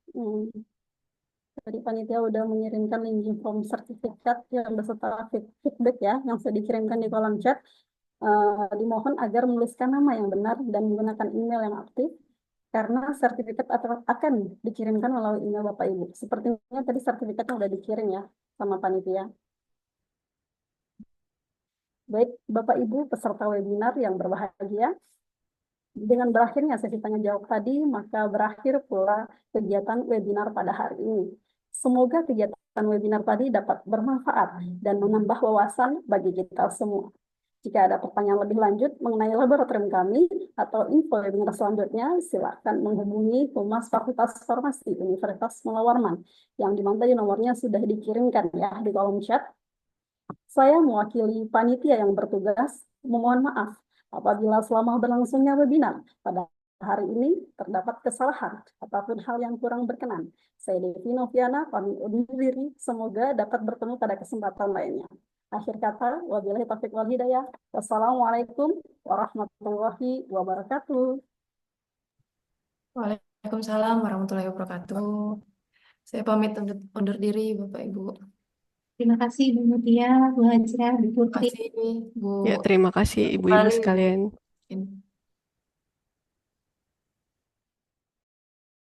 Tadi panitia udah mengirimkan link form sertifikat yang beserta feedback ya, yang sudah dikirimkan di kolom chat. Dimohon agar menuliskan nama yang benar dan menggunakan email yang aktif, karena sertifikat akan dikirimkan melalui email Bapak Ibu. Sepertinya tadi sertifikatnya udah dikirim ya sama panitia. Baik, Bapak Ibu peserta webinar yang berbahagia, dengan berakhirnya sesi tanya jawab tadi, maka berakhir pula kegiatan webinar pada hari ini. Semoga kegiatan webinar tadi dapat bermanfaat dan menambah wawasan bagi kita semua. Jika ada pertanyaan lebih lanjut mengenai laboratorium kami atau info webinar selanjutnya, silakan menghubungi Humas Fakultas Farmasi Universitas Mula Warman, yang dimana tadi nomornya sudah dikirimkan ya di kolom chat. Saya mewakili panitia yang bertugas memohon maaf apabila selama berlangsungnya webinar pada hari ini terdapat kesalahan ataupun hal yang kurang berkenan. Saya Devi Noviana, pamit undur diri. Semoga dapat bertemu pada kesempatan lainnya. Akhir kata, wabillahi taufiq wal hidayah. Wassalamualaikum warahmatullahi wabarakatuh. Waalaikumsalam warahmatullahi wabarakatuh. Saya pamit undur diri, Bapak Ibu. Terima kasih Bu Mutia, Bu Hajrah, Bu Terima Putri. kasih, Bu. Ya, terima kasih ibu-ibu Kembali, Bu. sekalian.